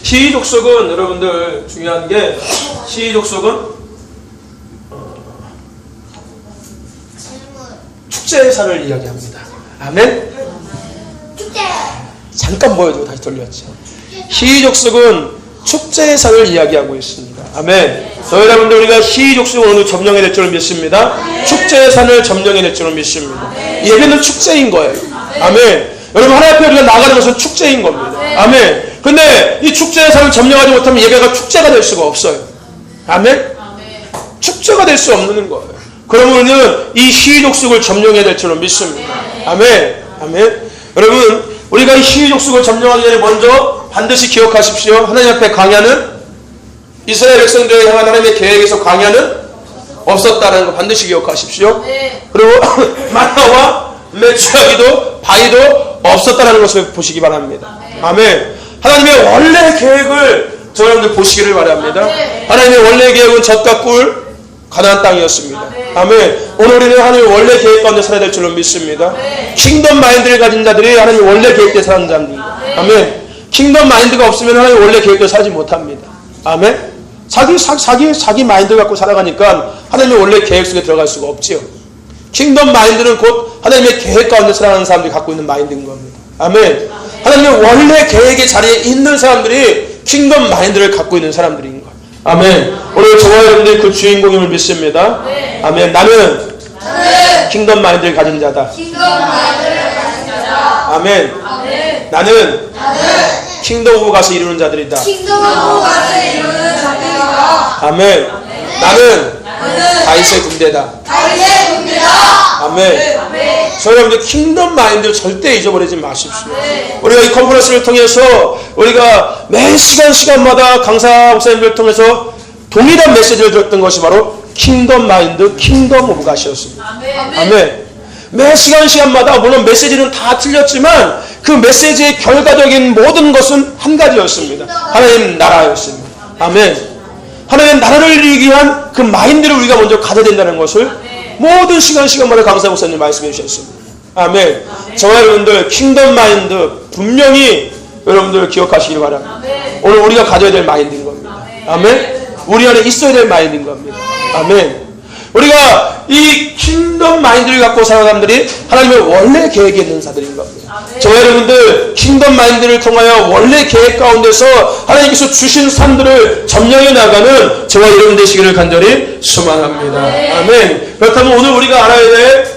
시족속은 여러분들 중요한 게 시족속은 축제사를 이야기합니다. 아멘. 축제. 잠깐 보여주고 다시 돌렸죠. 시족속은 축제사를 이야기하고 있습니다. 아멘. 여러분들 우리가 시족속을 오늘 점령해야 될 줄을 믿습니다. 축제산을 점령해야 될 줄을 믿습니다. 예배는 축제인 거예요. 아멘. 여러분 하나님 앞에 우리가 나가는 것은 축제인 겁니다. 아멘. 근데 이 축제산을 점령하지 못하면 예배가 축제가 될 수가 없어요. 아멘. 축제가 될 수 없는 거예요. 그러면 우리는 이 시족속을 점령해야 될 줄을 믿습니다. 아멘. 아멘. 여러분 우리가 이 시족속을 점령하기 전에 먼저 반드시 기억하십시오. 하나님 앞에 광야는 이스라엘 백성들을 향한 하나님의 계획에서 광야는 없었다는 거 반드시 기억하십시오. 그리고 만나와 메추라기도 바위도 없었다는 것을 보시기 바랍니다. 아멘. 하나님의 원래 계획을 여러분들 보시기를 바랍니다. 하나님의 원래 계획은 젖과 꿀 가나안 땅이었습니다. 아멘. 오늘 우리는 하나님의 원래 계획 가운데 살아야 될 줄로 믿습니다. 킹덤 마인드를 가진 자들이 하나님의 원래 계획대로 사는 자입니다. 아멘. 킹덤 마인드가 없으면 하나님의 원래 계획대로 살지 못합니다. 아멘. 자기 마인드 갖고 살아가니까 하나님의 원래 계획 속에 들어갈 수가 없지요. 킹덤 마인드는 곧 하나님의 계획 가운데 살아가는 사람들이 갖고 있는 마인드인 겁니다. 아멘. 하나님의 원래 계획의 자리에 있는 사람들이 킹덤 마인드를 갖고 있는 사람들인 거예요. 아멘. 오늘 저와 여러분들이 그 주인공임을 믿습니다. 아멘. 나는 킹덤 마인드를 가진 자다. 아멘. 나는 킹덤 오브 가서 이루는 자들이다. 아멘. 나는 다윗의 군대다. 아멘. 저희 여러분들 킹덤 마인드 절대 잊어버리지 마십시오. 우리가 이 컨퍼런스를 통해서 우리가 매 시간마다 강사 목사님들을 통해서 동일한 메시지를 들었던 것이 바로 킹덤 마인드, 킹덤 오브 갓이었습니다. 아멘. 매 시간마다 물론 메시지는 다 틀렸지만 그 메시지의 결과적인 모든 것은 한 가지였습니다. 하나님 나라였습니다. 아멘. 하나님 나라를 이루기 위한 그 마인드를 우리가 먼저 가져야 된다는 것을 모든 시간마다 강사 목사님 말씀해 주셨습니다. 아멘. 저와 여러분들 킹덤 마인드 분명히 여러분들 기억하시길 바랍니다. 오늘 우리가 가져야 될 마인드인 겁니다. 아멘. 우리 안에 있어야 될 마인드인 겁니다. 아멘. 우리가 이 킹덤 마인드를 갖고 사는 사람들이 하나님의 원래 계획에 있는 자들인 겁니다. 저와 여러분들 킹덤 마인드를 통하여 원래 계획 가운데서 하나님께서 주신 삶들을 점령해 나가는 저와 여러분 되시기를 간절히 소망합니다. 아멘. 그렇다면 오늘 우리가 알아야 될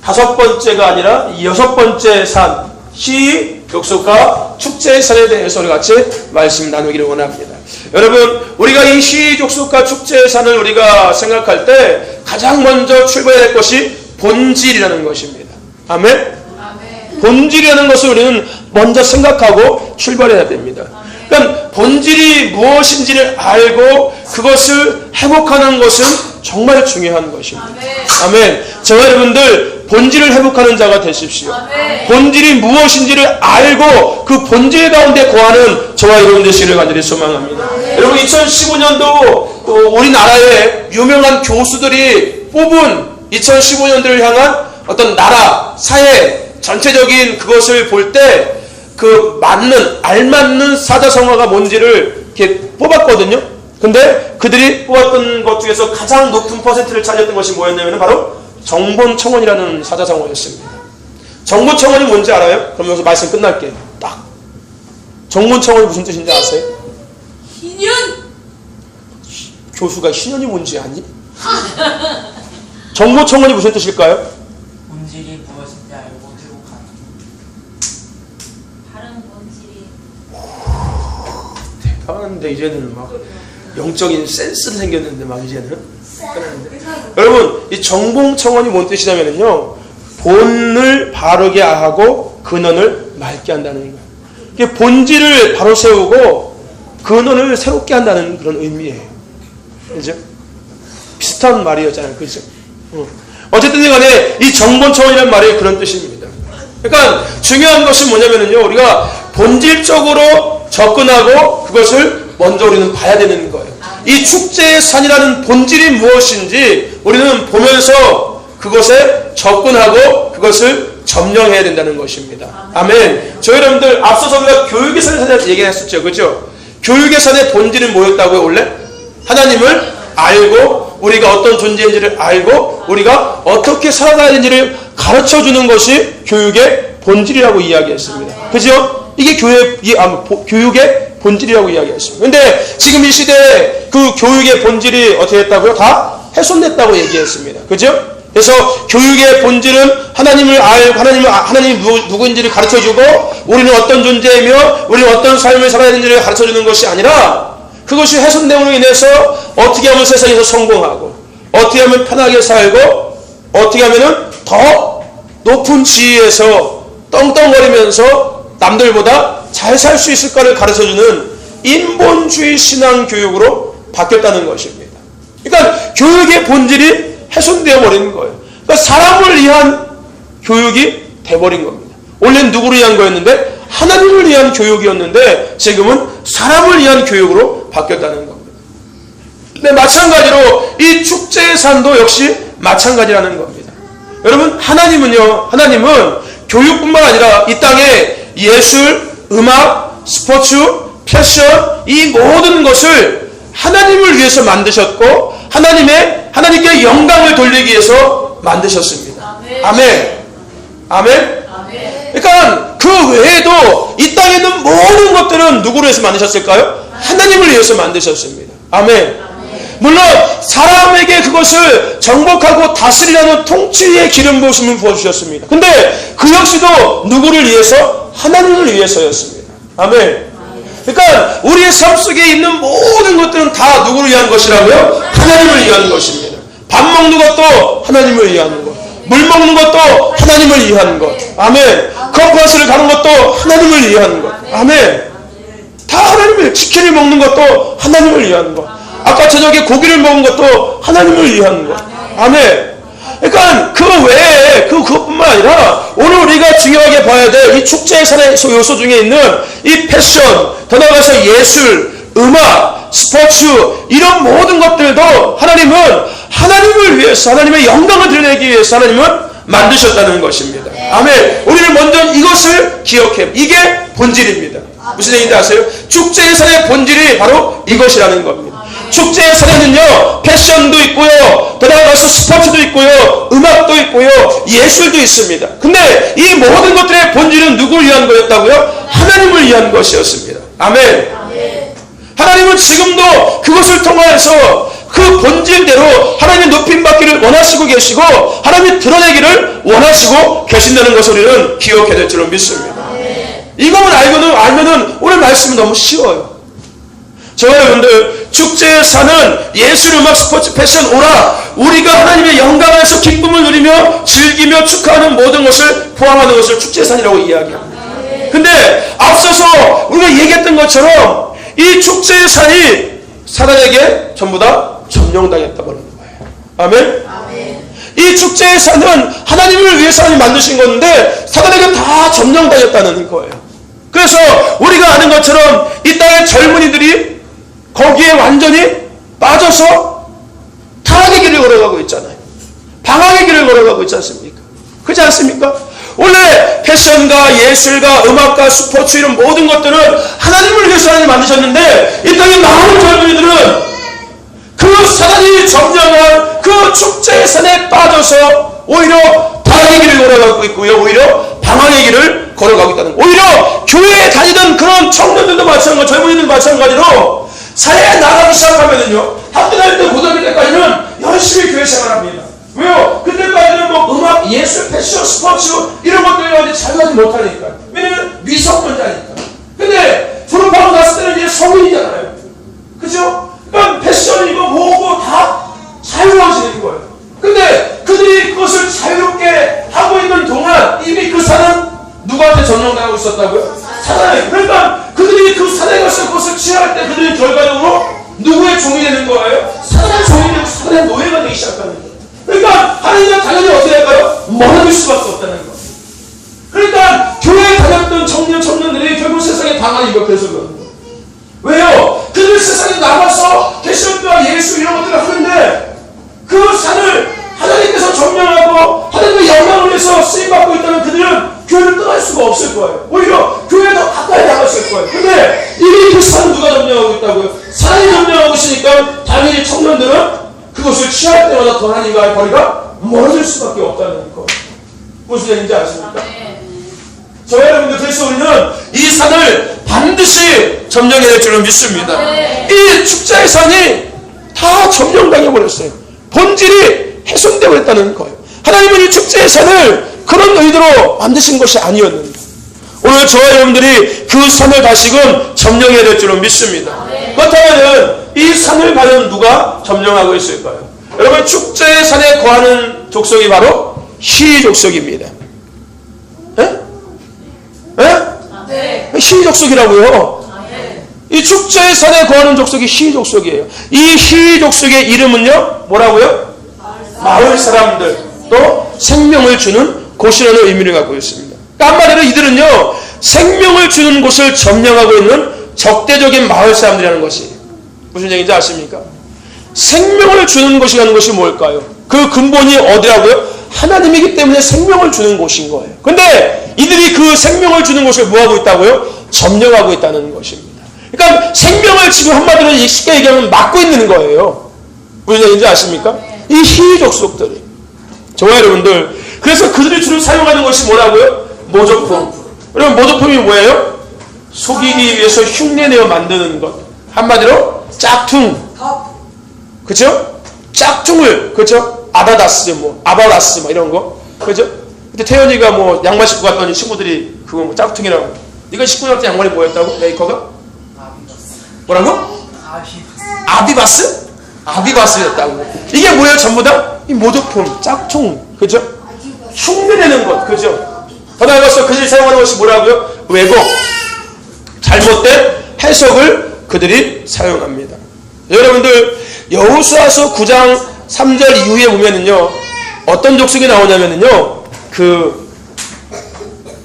5번째가 아니라 6번째 산, 시족속과 축제의 산에 대해서 우리 같이 말씀 나누기를 원합니다. 여러분 우리가 이 시족속과 축제의 산을 우리가 생각할 때 가장 먼저 출발해야 될 것이 본질이라는 것입니다. 아멘. 본질이라는 것을 우리는 먼저 생각하고 출발해야 됩니다. 그러니까 본질이 무엇인지를 알고 그것을 회복하는 것은 정말 중요한 것입니다. 아멘. 저와 여러분들 본질을 회복하는 자가 되십시오. 본질이 무엇인지를 알고 그 본질 가운데 거하는 저와 여러분 되시기를 간절히 소망합니다. 여러분 2015년도 우리나라의 유명한 교수들이 뽑은 2015년도를 향한 어떤 나라, 사회 전체적인 그것을 볼 때 그 알맞는 사자성어가 뭔지를 이렇게 뽑았거든요. 근데 그들이 뽑았던 것 중에서 가장 높은 퍼센트를 차지했던 것이 뭐였냐면 바로 정본청원이라는 사자성어였습니다. 정본청원이 뭔지 알아요? 그럼 여기서 말씀 끝날게요. 딱. 정본청원이 무슨 뜻인지 아세요? 희년. 교수가 희년이 뭔지 아니? 정본청원이 무슨 뜻일까요? 본질이 무엇인지 알고 회복하는. 다른 본질이. 대단한데 이제는 막 영적인 센스는 생겼는데 막 이제는 여러분 이 정본청원이 뭔 뜻이냐면요 본을 바르게 하고 근원을 맑게 한다는 거예요. 이게 본질을 바로 세우고 근원을 새롭게 한다는 그런 의미예요. 그죠? 비슷한 말이었잖아요. 그죠? 어쨌든 간에 이 정본청원이라는 말이 그런 뜻입니다. 그러니까 중요한 것은 뭐냐면요 우리가 본질적으로 접근하고 그것을 먼저 우리는 봐야 되는 거예요. 이 축제의 산이라는 본질이 무엇인지 우리는 보면서 그것에 접근하고 그것을 점령해야 된다는 것입니다. 아멘. 저희 여러분들 앞서서 우리가 교육의 산에 대해서 얘기했었죠. 그렇죠? 교육의 산의 본질은 뭐였다고요? 원래 하나님을 알고 우리가 어떤 존재인지를 알고 우리가 어떻게 살아가야 되는지를 가르쳐주는 것이 교육의 본질이라고 이야기했습니다. 그죠? 이게 교육의 본질이라고 이야기했습니다. 근데 지금 이 시대에 그 교육의 본질이 어떻게 했다고요? 다 훼손됐다고 얘기했습니다. 그죠? 그래서 교육의 본질은 하나님을 알고 하나님이 누구인지를 가르쳐주고 우리는 어떤 존재이며 우리는 어떤 삶을 살아야 되는지를 가르쳐주는 것이 아니라 그것이 훼손됨으로 인해서 어떻게 하면 세상에서 성공하고 어떻게 하면 편하게 살고 어떻게 하면 더 높은 지위에서 떵떵거리면서 남들보다 잘 살 수 있을까를 가르쳐주는 인본주의 신앙 교육으로 바뀌었다는 것입니다. 그러니까 교육의 본질이 훼손되어 버리는 거예요. 그러니까 사람을 위한 교육이 돼버린 겁니다. 원래는 누구를 위한 거였는데 하나님을 위한 교육이었는데 지금은 사람을 위한 교육으로 바뀌었다는 겁니다. 근데 마찬가지로 이 축제의 산도 역시 마찬가지라는 겁니다. 여러분 하나님은 교육뿐만 아니라 이 땅에 예술, 음악, 스포츠, 패션 이 모든 것을 하나님을 위해서 만드셨고 하나님께 영광을 돌리기 위해서 만드셨습니다. 아멘. 아멘. 그러니까 그 외에도 이 땅에 있는 모든 것들은 누구를 위해서 만드셨을까요? 하나님을 위해서 만드셨습니다. 아멘. 물론 사람에게 그것을 정복하고 다스리라는 통치의 기름 부으심을 부어주셨습니다. 근데 그 역시도 누구를 위해서? 하나님을 위해서였습니다. 아멘. 그러니까 우리의 삶 속에 있는 모든 것들은 다 누구를 위한 것이라고요? 하나님을 위한 것입니다. 밥 먹는 것도 하나님을 위한 것, 물 먹는 것도 하나님을 위한 것. 아멘. 컨퍼런스를 가는 것도 하나님을 위한 것. 아멘. 다 하나님을, 치킨을 먹는 것도 하나님을 위한 것. 아까 저녁에 고기를 먹은 것도 하나님을 위한 것. 아멘. 그러니까 그 외에 그것뿐만 아니라 오늘 우리가 중요하게 봐야 될 이 축제의 산의 요소 중에 있는 이 패션, 더 나아가서 예술, 음악, 스포츠 이런 모든 것들도 하나님을 위해서 하나님의 영광을 드러내기 위해서 하나님은 만드셨다는 것입니다. 아멘. 우리는 먼저 이것을 기억해. 이게 본질입니다. 무슨 얘기인지 아세요? 축제의 산의 본질이 바로 이것이라는 겁니다. 축제의 산에는요 패션도 있고요 더 나아가서 스포츠도 있고요 음악도 있고요 예술도 있습니다. 근데 이 모든 것들의 본질은 누구를 위한 거였다고요? 하나님을 위한 것이었습니다. 아멘. 하나님은 지금도 그것을 통하여서 그 본질대로 하나님의 높임받기를 원하시고 계시고 하나님이 드러내기를 원하시고 계신다는 것을 우리는 기억해야 될 줄로 믿습니다. 이것만 알면은 오늘 말씀이 너무 쉬워요. 저와 여러분들 축제의 산은 예술, 음악, 스포츠, 패션, 오라 우리가 하나님의 영광에서 기쁨을 누리며 즐기며 축하하는 모든 것을 포함하는 것을 축제의 산이라고 이야기합니다. 근데 앞서서 우리가 얘기했던 것처럼 이 축제의 산이 사단에게 전부 다 점령당했다고 하는 거예요. 아멘? 이 축제의 산은 하나님을 위해서 하나님 만드신 건데 사단에게 다 점령당했다는 거예요. 그래서 우리가 아는 것처럼 이 땅의 젊은이들이 거기에 완전히 빠져서 타락의 길을 걸어가고 있잖아요. 방황의 길을 걸어가고 있지 않습니까? 그렇지 않습니까? 원래 패션과 예술과 음악과 스포츠 이런 모든 것들은 하나님을 위해서 하나님 만드셨는데 이 땅의 많은 젊은이들은 그 사단이 점령한 그 축제의 산에 빠져서 오히려 타락의 길을 걸어가고 있고요. 오히려 방황의 길을 걸어가고 있다는 거예요. 오히려 교회에 다니던 그런 청년들도 마찬가지로 젊은이들도 마찬가지로 사회에 나가기 시작하면은요, 학교 다닐 때 고등학교 때까지는 열심히 교회 생활합니다. 왜요? 그때까지는 뭐 음악, 예술, 패션, 스포츠 이런 것들이 어디 자유하지 못하니까. 왜냐면 미성년자니까. 근데 졸업하고 났을 때는 이제 성인이잖아요. 그죠? 그러니까 패션이고 뭐고 다 자유로워지는 거예요. 근데 그들이 그것을 자유롭게 하고 있는 동안 이미 그 산은 누구한테 점령당하고 있었다고요? 사단에. 그러니까 그들이 그 산에 가서 그것을 취할 때 그들이 결과적으로 누구의 종이 되는 거예요? 사단의 종이 되고 사단의 노예가 되기 시작하는 거예요. 그러니까 하나님은 당연히 어떻게 할까요? 멀어질 수밖에 없다는 거예요. 그러니까 교회에 다녔던 청년들이 결국 세상에 방황이 입력돼서 그러는 거예요. 왜요? 그들 세상에 나가서 패션과 예술 이런 것들을 하는데 그 산을 하나님께서 점령하고 하나님의 영광을 위해서 쓰임받고 있다면 그들은 교회를 떠날 수가 없을 거예요. 오히려 교회에 더 가까이 나갔을 거예요. 근데 이미 그 산은 누가 점령하고 있다고요? 하나님이 점령하고 있으니까 당연히 청년들은 그것을 취할 때마다 더 하나님과의 거리가 멀어질 수밖에 없다는 거. 무슨 얘기인지 아십니까? 저와 여러분들, 그래서 우리는 이 산을 반드시 점령해야 될 줄을 믿습니다. 이 축제의 산이 다 점령당해버렸어요. 본질이 훼손되어 있다는 거예요. 하나님은 이 축제의 산을 그런 의도로 만드신 것이 아니었는데, 오늘 저와 여러분들이 그 산을 다시금 점령해야 될 줄을 믿습니다. 그렇다면 이 산을 과연 누가 점령하고 있을까요? 여러분, 축제의 산에 거하는 족속이 바로 시족속입니다. 시족속이라고요. 이 축제의 산에 거하는 족속이 시족속이에요. 이 시족속의 이름은요, 뭐라고요? 마을 사람들, 또 생명을 주는 곳이라는 의미를 갖고 있습니다. 한마디로 이들은요, 생명을 주는 곳을 점령하고 있는 적대적인 마을 사람들이라는 것이 무슨 얘기인지 아십니까? 생명을 주는 곳이라는 것이 뭘까요? 그 근본이 어디라고요? 하나님이기 때문에 생명을 주는 곳인 거예요. 근데 이들이 그 생명을 주는 곳을 뭐하고 있다고요? 점령하고 있다는 것입니다. 그러니까 생명을 지금 한마디로 쉽게 얘기하면 막고 있는 거예요. 무슨 얘기인지 아십니까? 이 시족속들이. 저와 여러분들, 그래서 그들이 주로 사용하는 것이 뭐라고요? 모조품. 여러분, 모조품이 뭐예요? 속이기 위해서 흉내내어 만드는 것. 한마디로 짝퉁. 그죠? 짝퉁을, 그죠? 아바다스, 아바다스, 이런 거. 그죠? 그때 태연이가 양말 신고 갔더니 친구들이 그거 짝퉁이라고. 네가 신고 갔던 양말이 뭐였다고? 메이커가? 뭐라고? 아비바스? 아비바스였다고. 이게 뭐예요? 전부 다? 이 모조품, 짝퉁. 그죠? 흉내내는 것. 그죠? 더 나아가서 그들이 사용하는 것이 뭐라고요? 왜곡. 잘못된 해석을 그들이 사용합니다. 여러분들, 여호수아서 9장 3절 이후에 보면은요, 어떤 족속이 나오냐면은요,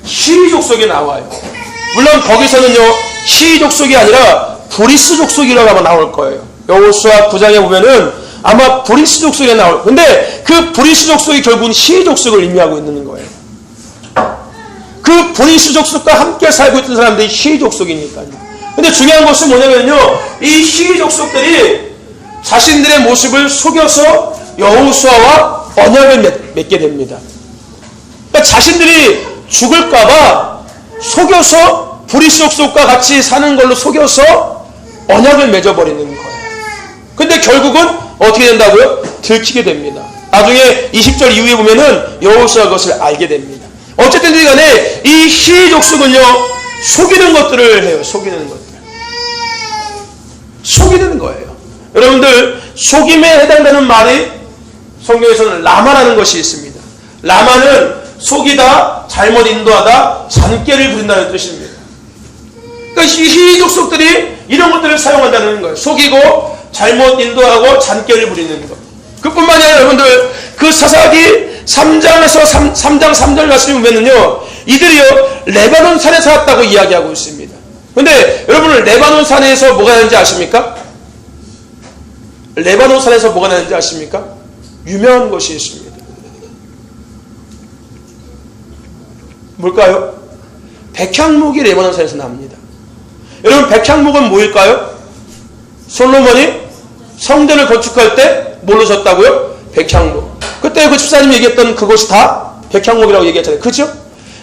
시리 족속이 나와요. 물론 거기서는요, 시리 족속이 아니라 브리스 족속이라고 아마 나올 거예요. 여호수아 9장에 보면은 아마 브리스 족속이 나올 거예요. 근데 그 브리스 족속이 결국은 시리 족속을 의미하고 있는 거예요. 그 브리스 족속과 함께 살고 있던 사람들이 시리 족속이니까요. 근데 중요한 것은 뭐냐면요, 이 시리 족속들이 자신들의 모습을 속여서 여호수아와 언약을 맺게 됩니다. 그러니까 자신들이 죽을까봐 속여서 브리스 족속과 같이 사는 걸로 속여서 언약을 맺어버리는 거예요. 근데 결국은 어떻게 된다고요? 들키게 됩니다. 나중에 20절 이후에 보면은 여호수아가 그것을 알게 됩니다. 어쨌든 간에 이 시리 족속은요, 속이는 것들을 해요. 속이는 것들. 속이는 거예요. 여러분들, 속임에 해당되는 말이 성경에서는 라마라는 것이 있습니다. 라마는 속이다, 잘못 인도하다, 잔꾀를 부린다는 뜻입니다. 그러니까 이 족속들이 이런 것들을 사용한다는 거예요. 속이고 잘못 인도하고 잔꾀를 부리는 것. 그뿐만이 아니라 여러분들, 그 사사기 3장에서 3장 3절 말씀을 보면은요, 이들이요, 레바논 산에 살았다고 이야기하고 있습니다. 근데 여러분은 레바논 산에서 뭐가 나는지 아십니까? 레바논 산에서 뭐가 나는지 아십니까? 유명한 것이 있습니다. 뭘까요? 백향목이 레바논 산에서 납니다. 여러분, 백향목은 뭐일까요? 솔로몬이 성전을 건축할 때 뭘로 졌다고요? 백향목. 그때 그 집사님이 얘기했던 그것이 다 백향목이라고 얘기했잖아요. 그죠?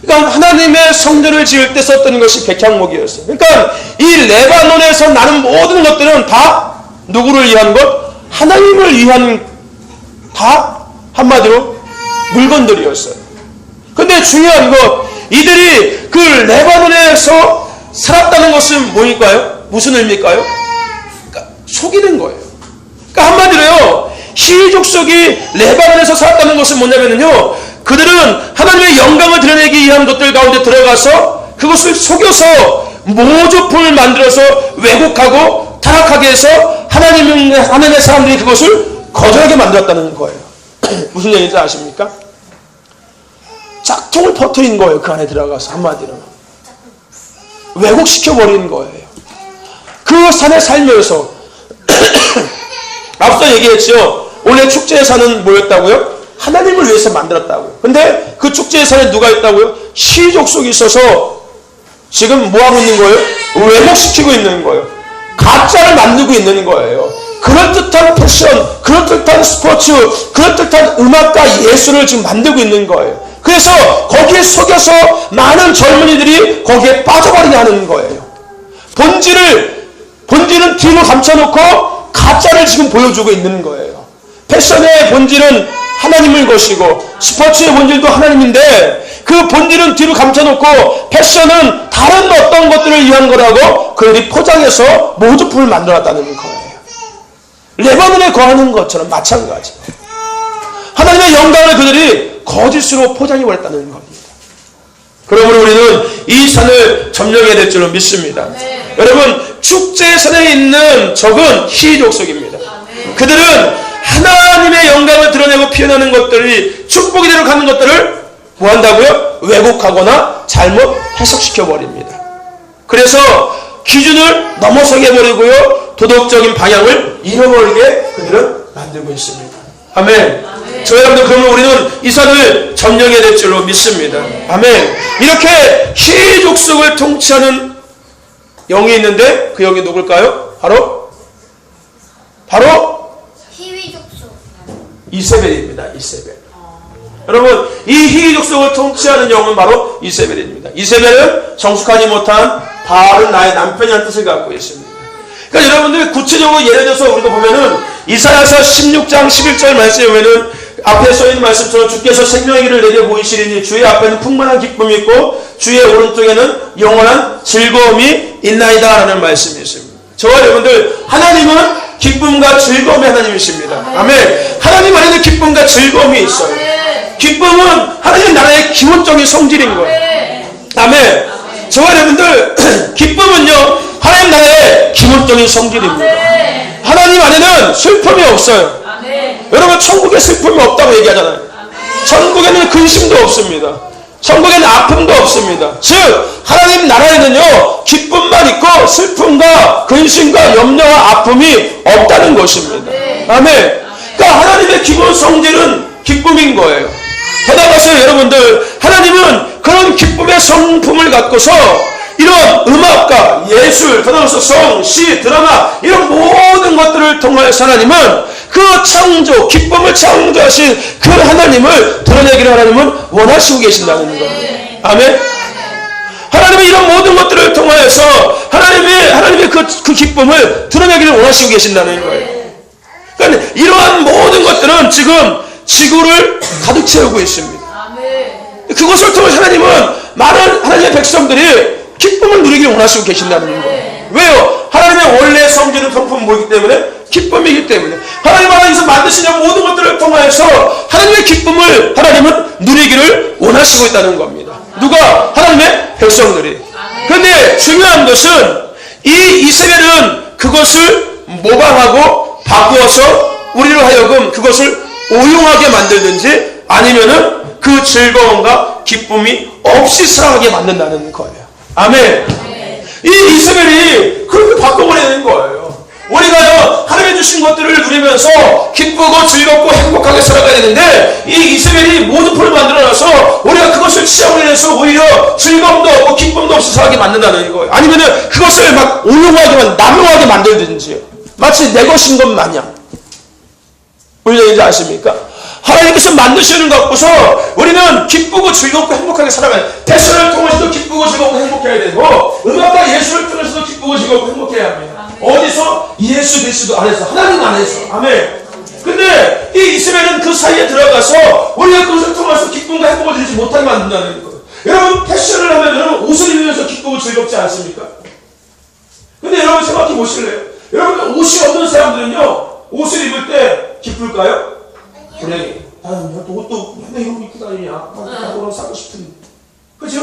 그러니까 하나님의 성전을 지을 때 썼던 것이 백향목이었어요. 그러니까 이 레바논에서 나는 모든 것들은 다 누구를 위한 것? 하나님을 위한, 다 한마디로 물건들이었어요. 근데 중요한 것, 이들이 그 레바논에서 살았다는 것은 뭐일까요? 무슨 의미일까요? 그러니까 속이는 거예요. 그러니까 한마디로요, 시족속이 레바논에서 살았다는 것은 뭐냐면요, 그들은 하나님의 영광을 드러내기 위한 것들 가운데 들어가서 그것을 속여서 모조품을 만들어서 왜곡하고 타락하게 해서 하나님의 사람들이 그것을 거절하게 만들었다는 거예요. 무슨 얘기인지 아십니까? 짝퉁을 퍼뜨린 거예요. 그 안에 들어가서 한마디로 왜곡시켜버린 거예요. 그 산에 살면서 앞서 얘기했죠. 원래 축제의 산은 뭐였다고요? 하나님을 위해서 만들었다고요. 근데 그 축제의 산에 누가 있다고요? 시족속이 있어서 지금 뭐하고 있는 거예요? 왜곡시키고 있는 거예요. 가짜를 만들고 있는 거예요. 그럴듯한 패션, 그럴듯한 스포츠, 그럴듯한 음악과 예술을 지금 만들고 있는 거예요. 그래서 거기에 속여서 많은 젊은이들이 거기에 빠져버리게 하는 거예요. 본질은 뒤로 감춰놓고 가짜를 지금 보여주고 있는 거예요. 패션의 본질은 하나님을 것이고 스포츠의 본질도 하나님인데 그 본질은 뒤로 감춰놓고 패션은 다른 어떤 것들을 위한 거라고 그들이 포장해서 모조품을 만들어놨다는 거예요. 레바논에 거하는 것처럼 마찬가지. 하나님의 영광을 그들이 거짓으로 포장해버렸다는 겁니다. 그러므로 우리는 이 산을 점령해야 될 줄로 믿습니다. 여러분, 축제산에 있는 적은 희족속입니다. 그들은 하나님의 영광을 드러내고 표현하는 것들이 축복이 되러 가는 것들을 뭐 한다고요? 왜곡하거나 잘못 해석시켜 버립니다. 그래서 기준을 넘어서게 버리고요, 도덕적인 방향을 잃어버리게 그들은 만들고 있습니다. 아멘. 저 여러분들, 그러면 우리는 이 산을 점령해야 될 줄로 믿습니다. 아멘. 이렇게 희족속을 통치하는 영이 있는데 그 영이 누굴까요? 바로 희위족속. 이세벨입니다. 이세벨. 여러분, 이 희족속을 통치하는 영은 바로 이세벨입니다. 이세벨은 정숙하지 못한 바알은 나의 남편이라는 뜻을 갖고 있습니다. 그러니까 여러분들 구체적으로 예를 들어서 우리가 보면은 이사야서 16장 11절 말씀에 보면은 앞에 써있는 말씀처럼 주께서 생명의 길을 내려 보이시리니 주의 앞에는 풍만한 기쁨이 있고 주의 오른쪽에는 영원한 즐거움이 있나이다 라는 말씀이 있습니다. 저와 여러분들, 하나님은 기쁨과 즐거움의 하나님이십니다. 아멘. 하나님 안에는 기쁨과 즐거움이 있어요. 기쁨은 하나님 나라의 기본적인 성질인 거예요. 아멘. 저와 여러분들, 기쁨은요 하나님 나라의 기본적인 성질입니다. 하나님 안에는 슬픔이 없어요. 여러분, 천국에 슬픔이 없다고 얘기하잖아요. 천국에는 근심도 없습니다. 천국에는 아픔도 없습니다. 즉 하나님 나라에는요 기쁨만 있고 슬픔과 근심과 염려와 아픔이 없다는 것입니다. 아멘. 그러니까 하나님의 기본 성질은 기쁨인 거예요. 더 나아가서 여러분들, 하나님은 그런 기쁨의 성품을 갖고서 이런 음악과 예술, 더 나아가서 성, 시, 드라마, 이런 모든 것들을 통하여서 하나님은 그 창조, 기쁨을 창조하신 그 하나님을 드러내기를 하나님은 원하시고 계신다는 거예요. 아멘. 하나님은 이런 모든 것들을 통하여서 하나님의 그 기쁨을 드러내기를 원하시고 계신다는 거예요. 그러니까 이러한 모든 것들은 지금 지구를 가득 채우고 있습니다. 그것을 통해 하나님은 많은 하나님의 백성들이 기쁨을 누리기를 원하시고 계신다는 거예요. 왜요? 하나님의 원래 성질은 성품은 뭐이기 때문에? 기쁨이기 때문에. 하나님께서 만드신 모든 것들을 통하여서 하나님의 기쁨을 하나님은 누리기를 원하시고 있다는 겁니다. 누가? 하나님의 백성들이. 그런데 중요한 것은 이 이스라엘은 그것을 모방하고 바꾸어서 우리를 하여금 그것을 오용하게 만들든지 아니면은 그 즐거움과 기쁨이 없이 살아가게 만든다는 거예요. 아멘. 이 이스라엘이 그렇게 바꿔버리는 거예요. 우리가요 하나님이 주신 것들을 누리면서 기쁘고 즐겁고 행복하게 살아가야 되는데 이 이스라엘이 모든 풀을 만들어놔서 우리가 그것을 취하고 인해서 오히려 즐거움도 없고 기쁨도 없이 살아가게 만든다는 거예요. 아니면은 그것을 막 오용하게 남용하게 만들든지요. 마치 내 것인 것 마냥. 무슨 얘기인지 아십니까? 하나님께서 만드시는 것 갖고서 우리는 기쁘고 즐겁고 행복하게 살아가야 돼. 패션을 통해서도 기쁘고 즐겁고 행복해야 되고 음악과 예술을 통해서도 기쁘고 즐겁고 행복해야 합니다. 어디서? 예수 그리스도 안에서, 하나님 안에서. 아멘. 근데 이 이스라엘은 그 사이에 들어가서 우리가 그것을 통해서 기쁨과 행복을 누리지 못하게 만든다는 거예요. 여러분, 패션을 하면 여러분 옷을 입으면서 기쁘고 즐겁지 않습니까? 근데 여러분 생각해 보실래요? 여러분, 옷이 없는 사람들은요 옷을 입을 때 기쁠까요? 분명히 나는 옷도 맨날 이런 거 입고 다니냐, 나도 사고 싶은데, 그죠?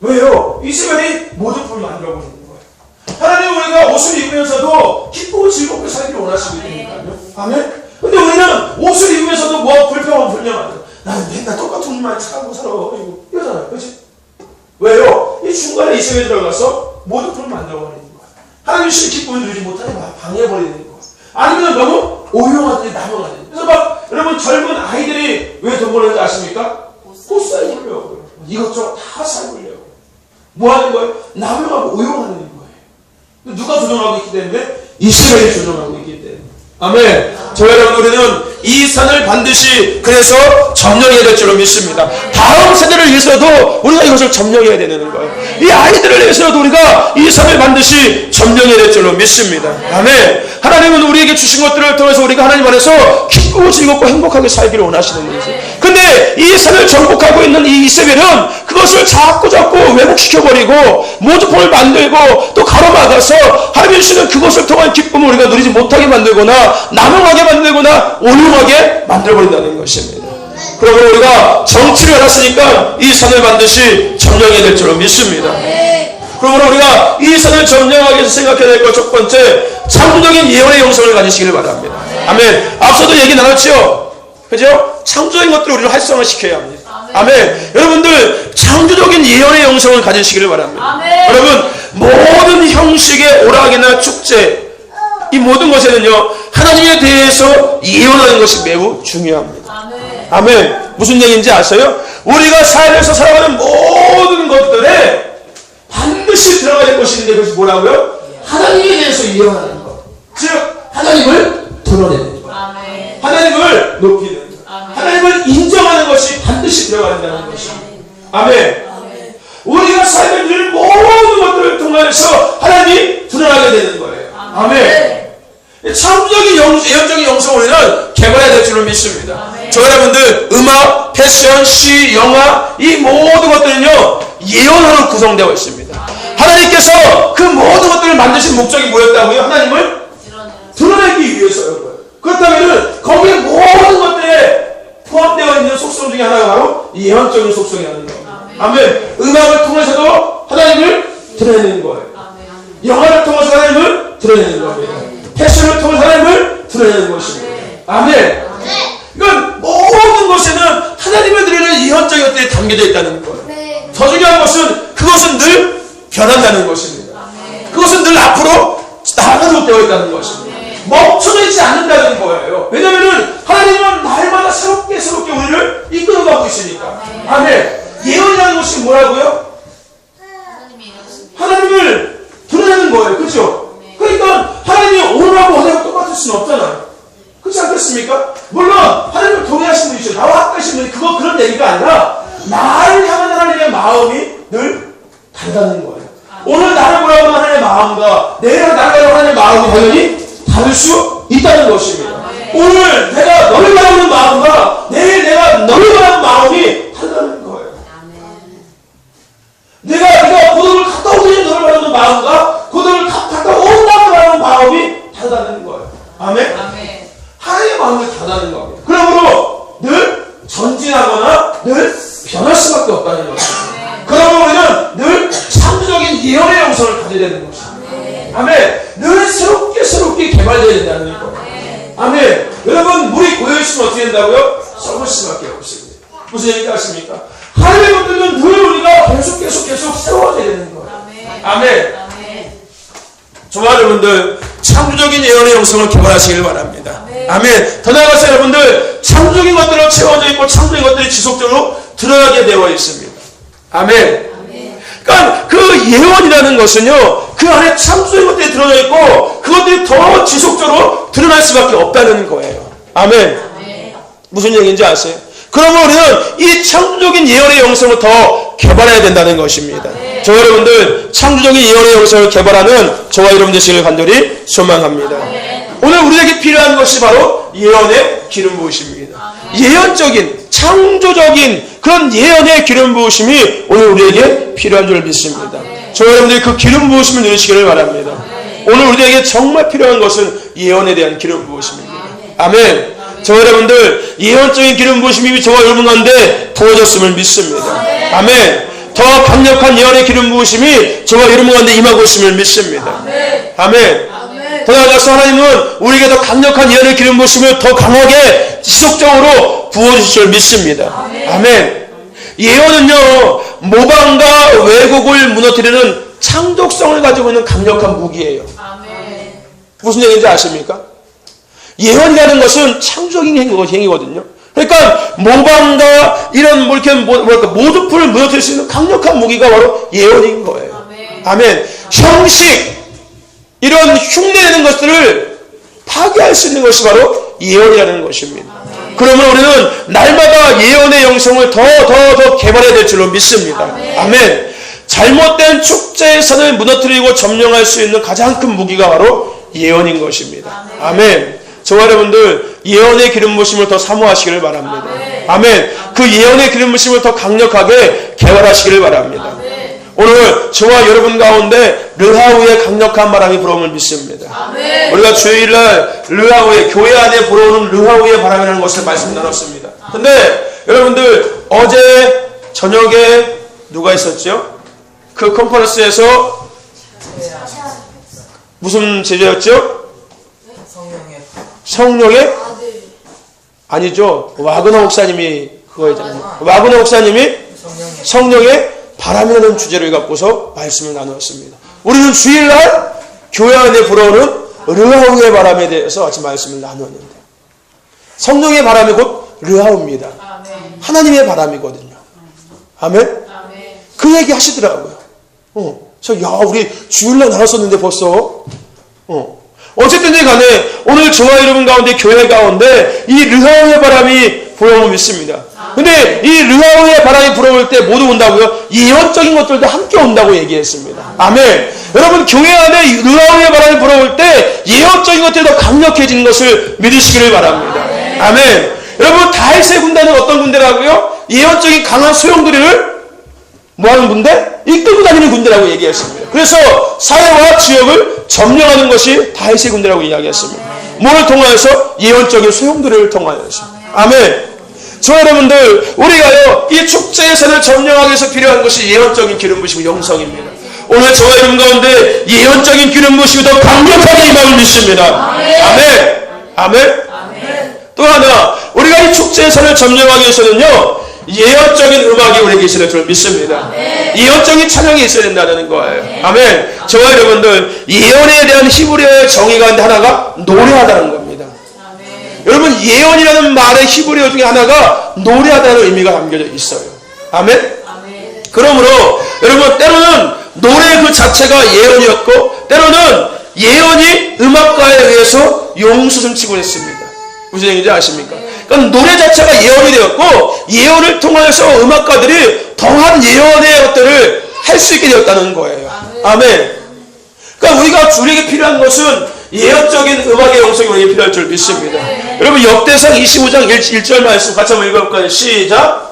왜요? 이스라엘이 모조품을 만들어버리는 거예요. 하나님, 우리가 옷을 입으면서도 기쁘고 즐겁게 살기를 원하시고 있으니까요. 아멘? 근데 우리는 옷을 입으면서도 뭐 불평하고 불평하죠. 나는 맨날 똑같은 옷만 착하고 살아 이러잖아요. 그치? 왜요? 이 중간에 이스라엘에 들어가서 모조품을 만들어버리는 거예요. 하나님 주신 기쁨을 누리지 못하게 방해해버리는 거예요. 아니면 너무 오용하든지 남용하든지. 그래서 막 여러분 젊은 아이들이 왜 돈 벌는지 아십니까? 옷 사입으려고 이것저것 다 사입으려고. 뭐 하는 거예요? 남용하고 오용하는 거예요. 누가 조종하고 있기 때문에? 이스라엘이 조종하고 있기 때문에. 아멘. 저와 여러분, 우리는 이 산을 반드시 그래서 점령해야 될 줄로 믿습니다. 다음 세대를 위해서도 우리가 이것을 점령해야 되는 거예요. 이 아이들을 위해서도 우리가 이 산을 반드시 점령해야 될 줄로 믿습니다. 아멘. 하나님은 우리에게 주신 것들을 통해서 우리가 하나님 안에서 기쁘고 즐겁고 행복하게 살기를 원하시는 거지. 근데 이 산을 정복하고 있는 이 이세벨은 그것을 자꾸 왜곡시켜버리고 모조품을 만들고 또 가로막아서 하나님 주시는 그것을 통한 기쁨을 우리가 누리지 못하게 만들거나 남용하게 만들거나 오용하게 만들어버린다는 것입니다. 그러므로 우리가 정치를 알았으니까 이 산을 반드시 점령해야 될 줄로 믿습니다. 그러므로 우리가 이 산을 점령하기 위해서 생각해야 될 것 첫 번째, 창조적인 예언의 영성을 가지시기를 바랍니다. 아멘. 앞서도 얘기 나눴죠? 그죠? 창조적인 것들을 우리를 활성화시켜야 합니다. 아멘. 여러분들 창조적인 예언의 영성을 가지시기를 바랍니다. 아멘. 여러분, 모든 형식의 오락이나 축제, 이 모든 것에는요 하나님에 대해서 예언하는 것이 매우 중요합니다. 아멘. 아멘. 무슨 얘기인지 아세요? 우리가 삶에서 살아가는 모든 것들에 반드시 들어가야 될 것이 있는데, 그것이 뭐라고요? 하나님에 대해서 예언하는 것, 즉 하나님을 드러내는 것, 아멘. 하나님을 높이는 것, 아멘. 하나님을 인정하는 것이 반드시 들어간다는 것입니다. 아멘. 아멘. 우리가 삶에 늘 모든 것들을 통해서 하나님이 드러나게 되는 거예요. 아멘. 창조적인 예언적인 영성을 우리는 개발해야 될 줄로 믿습니다. 저 여러분들 음악, 패션, 시, 영화 이 모든 것들은요 예언으로 구성되어 있습니다. 하나님께서 그 모든 것들을 만드신 목적이 뭐였다고요? 하나님을 드러내기 위해서였고요. 그렇다면 거기에 모든 것들에 포함되어 있는 속성 중에 하나가 바로 예언적인 속성이라는 겁니다. 아멘. 음악을 통해서도 하나님을 드러내는 거예요. 영화를 통해서 하나님을 드러내는 겁니다. 패션을 통해서 하나님을 드러내는 것입니다. 아멘. 이건 모든 것에는 하나님을 드러내는 예언적인 것들이 담겨져 있다는 거예요. 더 중요한 것은 그것은 늘 변한다는 것입니다. 그것은 늘 앞으로 나아가도록 되어 있다는 것입니다. 멈춰져 있지 않는다는 거예요. 왜냐하면 하나님은 날마다 새롭게 우리를 이끌어가고 있으니까. 아멘. 예언이라는 것이 뭐라고요? 하나님을 드러내는 거예요. 그렇죠? 그러니까 하나님이 오늘하고 어제하고 똑같을 수는 없잖아요. 그렇지 않겠습니까? 물론 하나님을 동의하신 분이 있죠. 나와 함께 하신 분이 그런 얘기가 아니라 나를 향한 하나님의 마음이 늘 다르다는 거예요. 오늘 나를 보라고 하는 하나님의 마음과 내일 나를 바라보는 하나님의 마음이 당연히 다를 수 있다는 것입니다. 오늘 내가 너를 바라보는 마음과 내일 내가 너를 바라보는 마음이 다르다는 거예요. 내가 고독을 갔다 오는 너를 바라보는 마음과 고독을 갔다 온다고 바라보는 마음이 다르다는 거예요. 아멘? 하나님의 마음이 다르다는 겁니다. 그러므로 늘 전진하거나 늘 변할 수밖에 없다는 것입니다. 그러므로 우리는 늘 창조적인 예언의 영성을 가져야 되는 것입니다. 아멘. 늘 새롭게 개발되어야 된다는 거예요. 아멘. 여러분, 물이 고여있으면 어떻게 된다고요? 썩을 수밖에 없습니다. 무슨 얘기인지 아십니까? 하나님의 것들은 늘 우리가 계속 새로워져야 되는 거예요. 아멘. 저와 여러분들 창조적인 예언의 영성을 개발하시길 바랍니다. 아멘. 더 나아가서 여러분들 창조적인 것들로 채워져 있고 창조적인 것들이 지속적으로 드러나게 되어 있습니다. 아멘. 그러니까 그 예언이라는 것은요 그 안에 창조적인 것들이 드러나 있고 그것들이 더 지속적으로 드러날 수밖에 없다는 거예요. 아멘. 무슨 얘기인지 아세요? 그러면 우리는 이 창조적인 예언의 영성을 더 개발해야 된다는 것입니다. 저 여러분들 창조적인 예언의 영성을 개발하는 저와 여러분 되시길 간절히 소망합니다. 오늘 우리에게 필요한 것이 바로 예언의 기름 부으심입니다. 예언적인 창조적인 그런 예언의 기름 부으심이 오늘 우리에게 필요한 줄 믿습니다. 저 여러분들이 그 기름 부으심을 누리시기를 바랍니다. 오늘 우리에게 정말 필요한 것은 예언에 대한 기름 부으심입니다. 아멘. 저 여러분들 예언적인 기름 부으심이 저와 여러분 가운데 부어졌음을 믿습니다. 아멘. 더 강력한 예언의 기름 부으심이 저와 여러분 가운데 임하고 있음을 믿습니다. 아멘. 더 나아가서 하나님은 우리에게 더 강력한 예언의 기름 부으심을 더 강하게 지속적으로 부어주실 줄 믿습니다. 아멘. 예언은요 모방과 왜곡을 무너뜨리는 창조성을 가지고 있는 강력한 무기예요. 무슨 얘기인지 아십니까? 예언이라는 것은 창조적인 행위거든요. 그러니까 모방과 이런 모조품을 무너뜨릴 수 있는 강력한 무기가 바로 예언인 거예요. 아멘. 형식, 이런 흉내내는 것들을 파괴할 수 있는 것이 바로 예언이라는 것입니다. 그러면 우리는 날마다 예언의 영성을 더 개발해야 될 줄로 믿습니다. 아멘. 잘못된 축제의 선을 무너뜨리고 점령할 수 있는 가장 큰 무기가 바로 예언인 것입니다. 아멘. 저와 여러분들 예언의 기름 부으심을 더 사모하시기를 바랍니다. 아멘. 그 예언의 기름 부으심을 더 강력하게 개발하시기를 바랍니다. 오늘 저와 여러분 가운데 르하우의 강력한 바람이 불어옴을 믿습니다. 우리가 주일날 르하우의 교회 안에 불어오는 르하우의 바람이라는 것을 말씀 나눴습니다. 근데 여러분들 어제 저녁에 누가 있었죠? 그 컨퍼런스에서 무슨 제자였죠? 성령의 아니죠. 와그너 목사님이 그거였잖아요. 와그너 목사님이 성령의 바람이라는 주제를 갖고서 말씀을 나누었습니다. 우리는 주일날 교회 안에 불어오는 르하우의 바람에 대해서 같이 말씀을 나누었는데, 성령의 바람이 곧 르하우입니다. 하나님의 바람이거든요. 아멘? 그 얘기 하시더라고요. 우리 주일날 나눴었는데 벌써. 어쨌든 간에 오늘 저와 여러분 가운데 교회 가운데 이 르하우의 바람이 불어오면 믿습니다. 근데 이 르하우의 바람이 불어올 때 모두 온다고요? 예언적인 것들도 함께 온다고 얘기했습니다. 아멘. 여러분 교회 안에 르하우의 바람이 불어올 때 예언적인 것들이 더 강력해지는 것을 믿으시기를 바랍니다. 아멘. 여러분 다윗의 군대는 어떤 군대라고요? 예언적인 강한 소용돌이를 뭐하는 군대? 이끌고 다니는 군대라고 얘기했습니다. 그래서 사회와 지역을 점령하는 것이 다윗의 군대라고 이야기했습니다. 뭐를 통하여서? 예언적인 소용돌이를 통하여서. 아멘. 저 여러분들 우리가요 이 축제의 산을 점령하기 위해서 필요한 것이 예언적인 기름 부으시고 영성입니다. 오늘 저와 여러분 가운데 예언적인 기름 부으시고 더 강력하게 임함을 믿습니다. 아멘. 아멘. 또 하나 우리가 이 축제의 산을 점령하기 위해서는요 예언적인 음악이 우리에게 있어야 줄 믿습니다. 예언적인 찬양이 있어야 된다는 거예요. 아멘. 저와 여러분들 예언에 대한 히브리어의 정의가 하나가 노래하다는 겁니다. 여러분 예언이라는 말의 히브리어 중에 하나가 노래하다는 의미가 담겨져 있어요. 아멘. 그러므로 여러분 때로는 노래 그 자체가 예언이었고 때로는 예언이 음악가에 의해서 용수숨치고 했습니다. 무슨 얘기인지 아십니까? 그러니까 노래 자체가 예언이 되었고 예언을 통해서 음악가들이 더한 예언의 것들을 할 수 있게 되었다는 거예요. 아멘. 그러니까 우리에게 필요한 것은 예언적인 음악의 영성이 우리에게 필요할 줄 믿습니다. 여러분 역대상 25장 1절 말씀 같이 한번 읽어볼까요? 시작.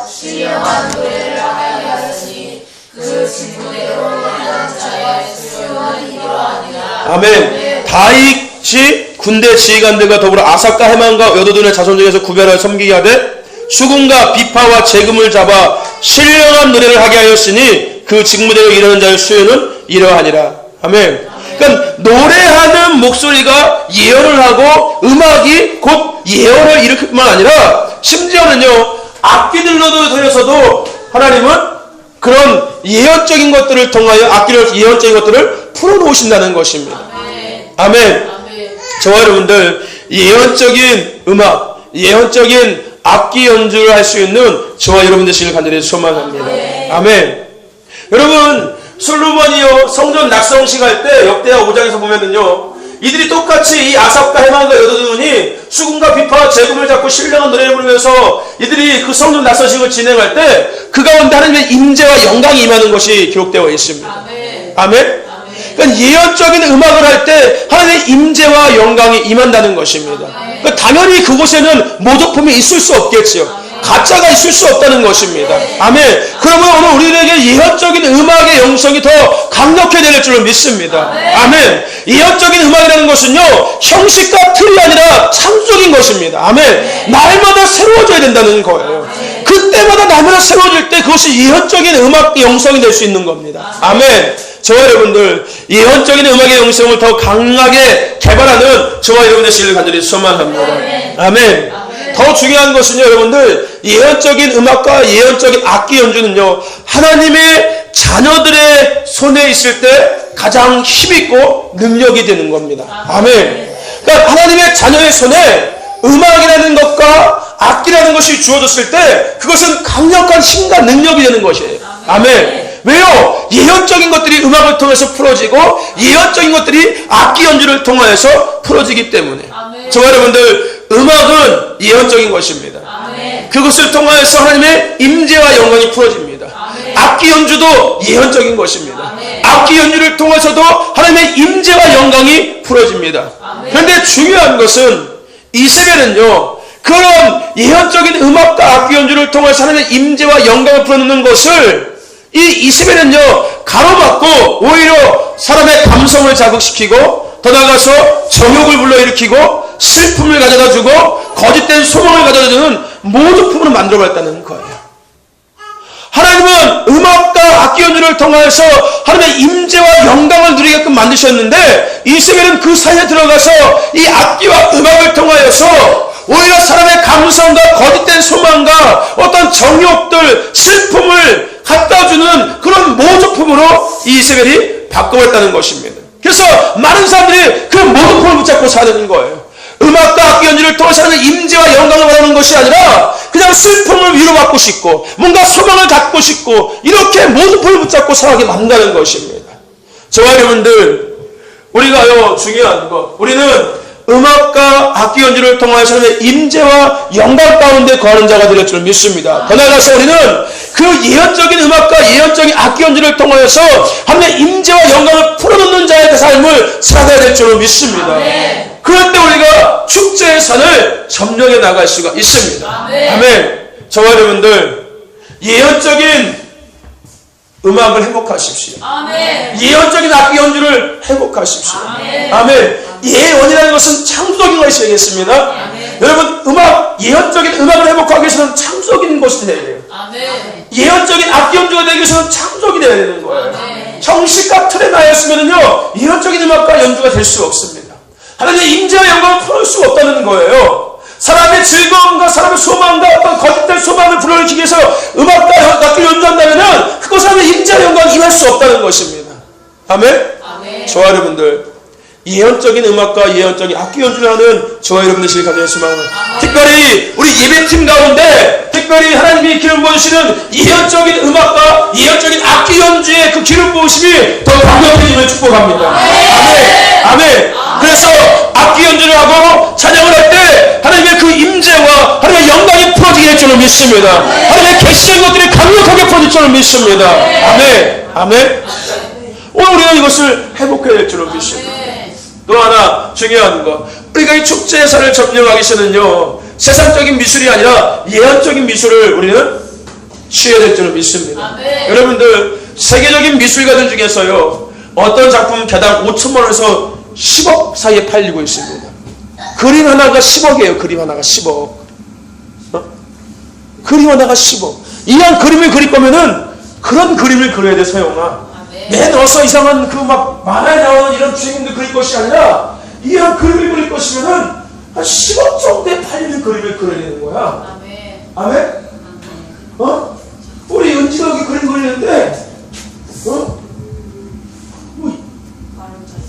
신령한 노래를 하게 하시니 그 직분대로 일하는 자의 수요는 이러하니라. 아멘. 다윗이 군대 지휘관들과 더불어 아삭과 헤만과 여도둔의 자손 중에서 구별하여 섬기게 하되 수금과 비파와 재금을 잡아 신령한 노래를 하게 하였으니 그 직무대로 일하는 자의 수요는 이러하니라. 아멘. 그러니까 노래하는 목소리가 예언을 하고 음악이 곧 예언을 일으킬 뿐만 아니라 심지어는요 악기들로도 들여서도 하나님은 그런 예언적인 것들을 통하여 악기를 예언적인 것들을 풀어놓으신다는 것입니다. 아멘. 저와 여러분들 예언적인 음악, 예언적인 악기 연주를 할 수 있는 저와 여러분 되시길 간절히 소망합니다. 아멘. 여러분 솔로몬이요 성전 낙성식 할 때 역대하 5장에서 보면은요 이들이 똑같이 이 아삽과 헤만과 여도둔이 수금과 비파와 재금을 잡고 신령한 노래를 부르면서 이들이 그 성전 낙서식을 진행할 때 그 가운데 하나님의 임재와 영광이 임하는 것이 기록되어 있습니다. 아멘. 그러니까 예언적인 음악을 할 때 하나님의 임재와 영광이 임한다는 것입니다. 그러니까 당연히 그곳에는 모독품이 있을 수 없겠죠. 가짜가 있을 수 없다는 것입니다. 아멘. 그러면 오늘 우리에게 예언적인 음악의 영성이 더 강력해야 될 줄로 믿습니다. 아멘. 예언적인 음악이라는 것은요 형식과 틀이 아니라 창조적인 것입니다. 아멘. 날마다 새로워져야 된다는 거예요. 그때마다 날마다 새로워질 때 그것이 예언적인 음악의 영성이 될 수 있는 겁니다. 아멘. 저와 여러분들 예언적인 음악의 영성을 더 강하게 개발하는 저와 여러분 되시기를 간절히 소망합니다. 아멘. 더 중요한 것은요 여러분들 예언적인 음악과 예언적인 악기 연주는요 하나님의 자녀들의 손에 있을 때 가장 힘있고 능력이 되는 겁니다. 아멘. 그러니까 하나님의 자녀의 손에 음악이라는 것과 악기라는 것이 주어졌을 때 그것은 강력한 힘과 능력이 되는 것이에요. 아멘. 왜요? 예언적인 것들이 음악을 통해서 풀어지고 예언적인 것들이 악기 연주를 통하여서 풀어지기 때문에. 저와 여러분들, 음악은 예언적인 것입니다. 그것을 통하여서 하나님의 임재와 영광이 풀어집니다. 악기 연주도 예언적인 것입니다. 악기 연주를 통해서도 하나님의 임재와 영광이 풀어집니다. 그런데 중요한 것은 이세벨은요, 그런 예언적인 음악과 악기 연주를 통해서 하나님의 임재와 영광을 풀어놓는 것을 이 이세벨은요, 가로막고 오히려 사람의 감성을 자극시키고 더 나아가서 정욕을 불러일으키고 슬픔을 가져다주고 거짓된 소망을 가져다주는 모조품으로 만들어버렸다는 거예요. 하나님은 음악과 악기 연주를 통해서 하나님의 임재와 영광을 누리게끔 만드셨는데 이세벨은 그 사이에 들어가서 이 악기와 음악을 통하여서 오히려 사람의 감성과 거짓된 소망과 어떤 정욕들, 슬픔을 갖다주는 그런 모조품으로 이세벨이 바꿔버렸다는 것입니다. 그래서 많은 사람들이 그 모조품을 붙잡고 사는 거예요. 음악과 악기 연주를 통해서 하는 임재와 영광을 바라는 것이 아니라 그냥 슬픔을 위로받고 싶고 뭔가 소망을 갖고 싶고 이렇게 모조품을 붙잡고 살아가게 만든다는 것입니다. 저와 여러분들, 우리가요, 중요한 것, 우리는 음악과 악기 연주를 통하여서 하나님의 임재와 영광 가운데 거하는 자가 되릴 줄 믿습니다. 더 나아가서 우리는 그 예언적인 음악과 예언적인 악기 연주를 통하여서 하나님의 임재와 영광을 풀어놓는 자의 삶을 살아가야 될 줄 믿습니다. 그럴 때 우리가 축제의 산을 점령해 나갈 수가 있습니다. 아멘. 저와 여러분들, 예언적인 음악을 회복하십시오. 예언적인 악기 연주를 회복하십시오. 아멘. 예언이라는 것은 창조적인 것이 되겠습니다. 여러분, 예언적인 음악을 회복하기 위해서는 창조적인 것이 되어야 돼요. 예언적인 악기 연주가 되기 위해서는 창조적이 되어야 되는 거예요. 형식과 틀에 나였으면요, 예언적인 음악과 연주가 될 수 없습니다. 하나님의 임재와 영광을 풀어올 수가 없다는 거예요. 사람의 즐거움과 사람의 소망과 어떤 거짓된 소망을 불러일으키기 위해서 음악과 악기를 연주한다면 그것은 하나님의 임재와 영광이 임할 수 없다는 것입니다. 아멘? 저와 여러분들, 예언적인 음악과 예언적인 악기 연주를 하는 저와 여러분들이 가져야 소망을, 특별히 우리 예배팀 가운데 특별히 하나님이 기름 부으시는 예언적인 음악과 예언적인 악기 연주의 그 기름 부으심이 더 강력해짐을 축복합니다. 아멘. 아멘. 그래서 악기 연주를 하고 찬양을 할 때 하나님의 그 임재와 하나님의 영광이 풀어지게 될 줄을 믿습니다. 하나님의 계시적인 것들이 강력하게 풀어질 줄을 믿습니다. 아멘. 아멘. 오늘 우리가 이것을 회복해야 될 줄을 믿습니다. 또 하나 중요한 거, 우리가 이 축제의 산을 점령하기 위해서는요, 세상적인 미술이 아니라 예언적인 미술을 우리는 취해야 될 줄을 믿습니다. 여러분들, 세계적인 미술가들 중에서요, 어떤 작품 개당 5천만 원에서 10억 사이에 팔리고 있습니다. 그림 하나가 10억이에요. 그림 하나가 10억. 그림 하나가 10억. 이왕 그림을 그릴 거면은 그런 그림을 그려야 돼, 소영아. 내 넣어서 이상한 그 막 만화에 나오는 이런 주인공들 그릴 것이 아니라 이런 그림을 그릴 것이면은 한 10억 정도에 팔리는 그림을 그려야 되는 거야. 아멘? 우리 은지가 여기 그림 그리는데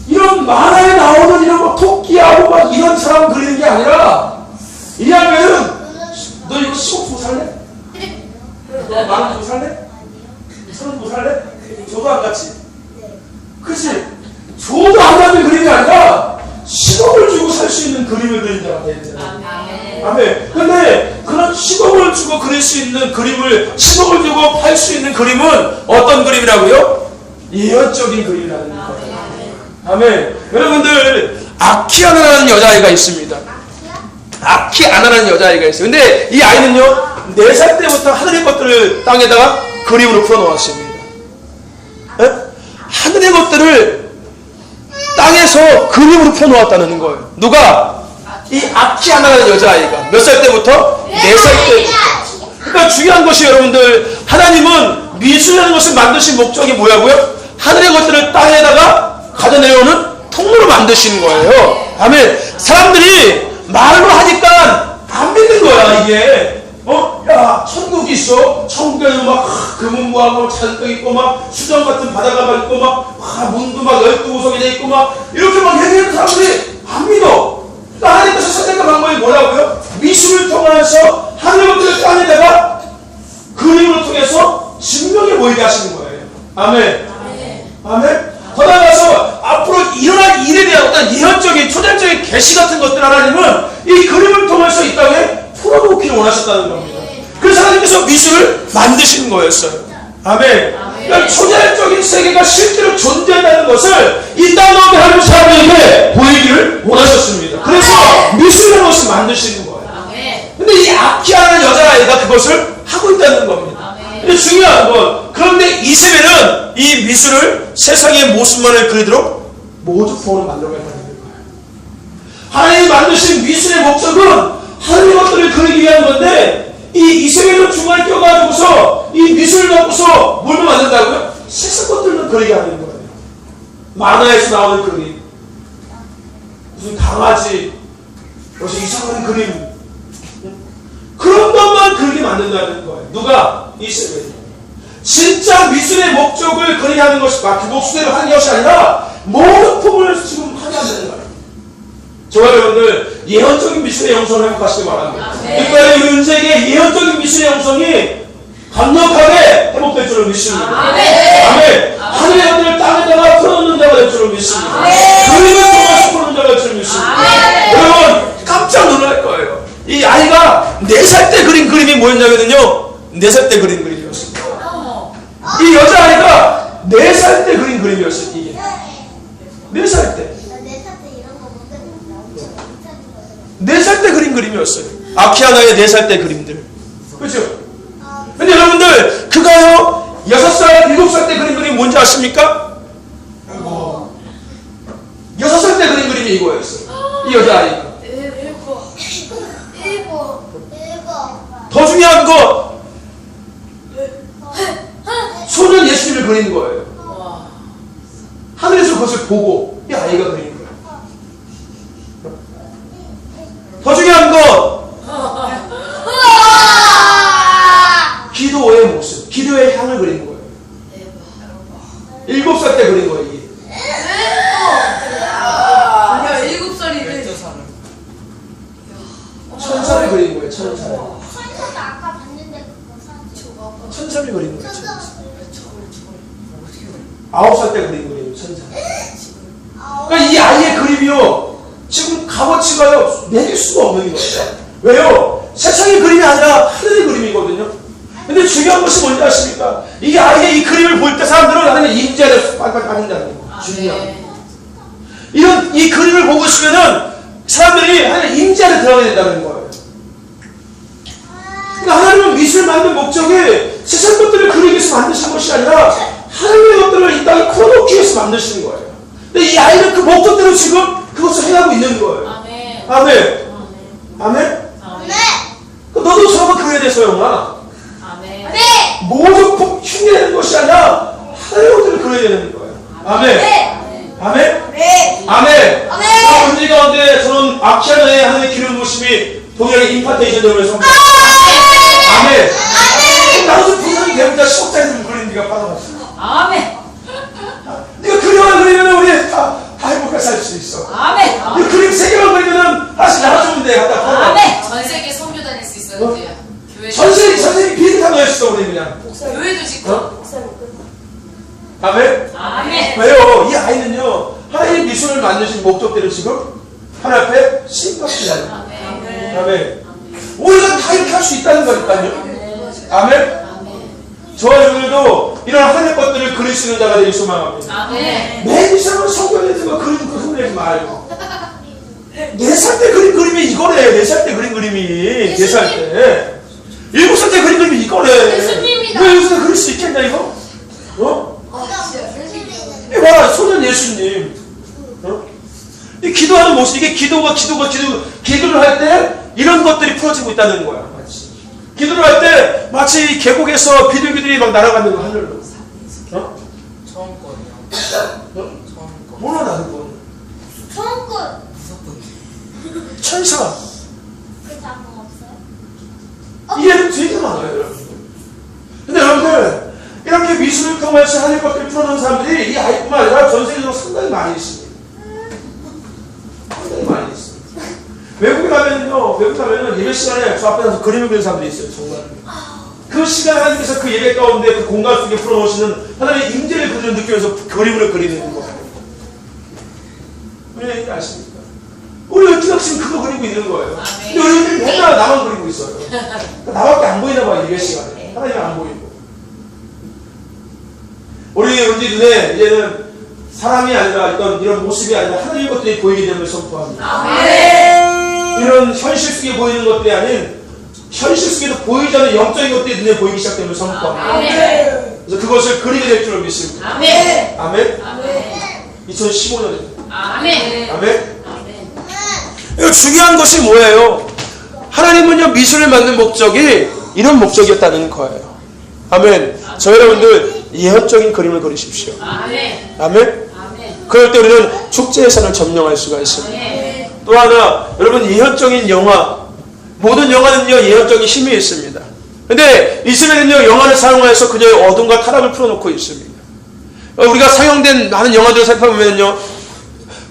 이런 만화에 나오는 이런 뭐 토끼하고 막 이런 사람 그리는 게 아니라 이러면은 너 이거 10억 주고 살래? 너 10,000원 주고 살래? 1,000원 주고 살래? 줘도 안 같이. 그치? 줘도 안 가는 그림이 아니라 10억을 주고 살 수 있는 그림을 그린 자가 되잖아. 아멘. 근데 그런 10억을 주고 그릴 수 있는 그림을 10억을 주고 팔 수 있는 그림은 어떤 그림이라고요? 예언적인 그림이라는 거예요. 아멘. 여러분들, 아키아나라는 여자아이가 있습니다. 아키아나라는 여자아이가 있어요. 근데 이 아이는요, 4살 때부터 하늘의 것들을 땅에다가 그림으로 풀어놓았습니다. 에? 하늘의 것들을 땅에서 그림으로 펴놓았다는 거예요. 누가? 이 아키아나라는 여자아이가 몇 살 때부터? 4살 때부터. 그러니까 중요한 것이 여러분들, 하나님은 미술이라는 것을 만드신 목적이 뭐냐고요? 하늘의 것들을 땅에다가 가져내려오는 통로로 만드신 거예요. 아멘. 사람들이 말로 하니까 안 믿는 거야, 이게. 야, 천국이 있어. 천국에는 막 금은무하고 잔뜩 있고 막 수정 같은 바다가 막 있고 막 문도 막 12구석이 돼 있고 막 이렇게 막 얘기하는 사람들이 안 믿어. 뭐라고요? 미술을 통해서 하늘의 것들을 따내다가 그림을 통해서 증명해 보이게 하시는 거예요. 아멘. 아멘. 더 나아가서 앞으로 일어날 일에 대한 어떤 예언적인 초자적인 계시 같은 것들 하나님은 이 그림을 통해서 이 땅에 풀어놓기를 원하셨다는 겁니다. 그래서 하나님께서 미술을 만드시는 거였어요. 아멘. 그러니까 초자적인 세계가 실제로 존재한다는 것을 이 땅 가운데 하나님 사람에게 보이기를 원하셨습니다. 그래서 미술이라는 것을 만드시는 거예요. 근데 이 아키아라는 여자아이가 그것을 하고 있다는 겁니다. 근데 중요한 건, 그런데 이세벨은 이 미술을 세상의 모습만을 그리도록 모조품으로 만들어가겠다는 거예요. 하나님이 만드신 미술의 목적은 하나님의 것들을 그리기 위한 건데, 이 이세벨은 중간에 껴가지고서 이 미술을 갖고서 뭘로 만든다고요? 세상 것들만 그리게 하는 거예요. 만화에서 나오는 그림, 무슨 강아지, 무슨 이상한 그림, 그런 것만 그리게 만든다는 거예요. 누가? 이세벨이. 진짜 미술의 목적을 그리게 하는 것이 그 목수대로 하는 것이 아니라 모조품을 지금 하게 거예요. 저와 여러분들 예언적인 미술의 영성을 회복하시기 바랍니다. 그러니까 우리 은재에게 예언적인 미술의 영성이 강력하게 회복될 줄을 믿습니다. 아멘. 하늘의 것들을 땅에다가 풀어놓는 자가 될 줄을 믿습니다. 그림을 통해서 풀어놓는 자가 될 줄을 믿습니다. 여러분 깜짝 놀랄 거예요. 이 아이가 4살 때 그린 그림이 뭐였냐면요, 4살 때 그린 그림이었습니다. 이 여자아이가 4살 때 그린 그림이었어요. 이게 4살 때 4살 때 그린 그림이었어요. 아키아나의 4살 때 그림들. 그렇죠? 근데 여러분들 그가요 6살, 7살 때 그린 그림이 뭔지 아십니까? 6살 때 그린 그림이 이거였어요. 이 여자아이가. 더 중요한 거, 소년 예수님을 그리는 거예요. 하늘에서 그것을 보고 이 아이가 그리는 거예요. 더 중요한 건 기도의 모습, 기도의 향을 그리는 거예요. 7살 때 그린 거예요. 이게. 7살이래. 천사를 그린 거예요. 천사를. 천사도 아까 봤는데 그거 사진. 천사를 그린 거예요. 천사. 9살 때 그린 거예요. 천사. 그러니까 이 아이의 그림이요, 지금 값어치가요 매길 수가 없는 거예요. 왜요? 세상의 그림이 아니라 하늘의 그림이거든요. 근데 중요한 것이 뭔지 아십니까? 이 아이의 이 그림을 볼 때 사람들은 하나님의 임재를 빨빨 빠진다는 거예요. 중요한 거. 이런 이 그림을 보고 있으면은 사람들이 하나님의 임재를 들어가게 된다는 거예요. 그러니까 하나님은 미술을 만든 목적이 세상 것들을 그리기 위해서 만드신 것이 아니라 하나님의 것들을 이 땅에 풀어놓기 위해서 만드시는 거예요. 근데 이 아이는 그 목적대로 지금 그것을 행하고 있는 거예요. 아멘. 아멘. 아멘. 너도 저거 그려야 돼, 소영아. 아멘. 모조품 흉내내는 것이 아니라 하나님의 것들을 그려야 되는 거예요. 아멘. 아멘. 아멘. 자, 문제 가운데 저는 아키아나의 하나님의 기름 부으심이 동일하게 임파테이션 되면서 아멘. 나도 분명히 배우자 10억짜리 그린 네가 받아봤어. 아멘. 네가 그림만 그리면 우리 다 행복하게 살 수 있어. 아멘. 네 그림 3개만 그리면 다시 나눠주면 돼. 갖다 팔아. 아멘. 전 세계 선교 다닐 수 있어요, 이제. 교회. 선생님 비슷한 거였어, 우리 그냥. 교회도 짓고. 아멘? 아멘. 왜요? 이 아이는요, 하나님의 미술을 만드신 목적대로 지금 하나님 앞에 심각해요. 아멘. 아멘. 우리가 다 이렇게 할 수 있다는 거니까요. 아멘? 저와 여러분들도 이런 하나님의 것들을 그릴 수 있는 자가 되길 소망합니다. 아멘. 맨 이상은 성경에서 뭐 그리는 거 흉내내지 말고. 4살 때 그린 그림이 이거래. 4살 때 그린 그림이. 4살 때. 7살 때 그린 그림이 이거래. 예수님이다. 왜 여기서 그릴 수 있겠냐, 이거? 어? 이 봐라, 소년 예수님. 어? 이 기도하는 모습, 이게 기도를 할 때 이런 것들이 풀어지고 있다는 거야. 마치. 기도를 할 때 마치 계곡에서 비둘기들이 막 날아가는 거 하늘로. 어? 처음 거예요. 어? 처음 거. 뭐라 나는 거? 좋은 것. 무섭던데. 천사. 그 장면 없어요? 이해는 되게 많아요, 여러분들. 근데 여러분들, 이렇게 미술을 통해서 하나님 것들을 풀어놓은 사람들이 이 아이뿐만 아니라 전 세계적으로 상당히 많이 있습니다. 상당히 많이 있습니다. 외국에 가면은 예배 시간에 저 앞에 가서 그림을 그리는 사람들이 있어요. 정말. 그 시간 하나님께서 그 예배 가운데 그 공간 속에 풀어놓으시는 하나님의 임재를 그들을 느끼면서 그림을 그리는 거예요. 왜 얘기 아십니까? 우리 열두학생 그거 그리고 있는 거예요. 근데 우리들 맨날 나만 그리고 있어요. 나밖에 안 보이나 봐요. 예배 시간에. 하나님이 안 보이고. 우리 눈에 이제는 사람이 아니라 이런 모습이 아니라 하나님의 것들이 보이게 됨을 선포합니다. 이런 현실 속에 보이는 것들이 아닌 현실 속에도 보이지 않는 영적인 것들이 눈에 보이기 시작됨을 선포합니다. 그래서 그것을 그리게 될 줄을 믿습니다. 아멘. 2015년입니다. 아멘. 이거 중요한 것이 뭐예요? 하나님은요, 미술을 만든 목적이 이런 목적이었다는 거예요. 아멘. 저 여러분들 예언적인 그림을 그리십시오. 아멘. 그럴 때 우리는 축제 예산을 점령할 수가 있습니다. 또 하나, 여러분 예언적인 영화, 모든 영화는요 예언적인 힘이 있습니다. 근데 이스라엘은요 영화를 사용해서 그녀의 어둠과 타락을 풀어놓고 있습니다. 우리가 사용된 많은 영화들을 살펴보면요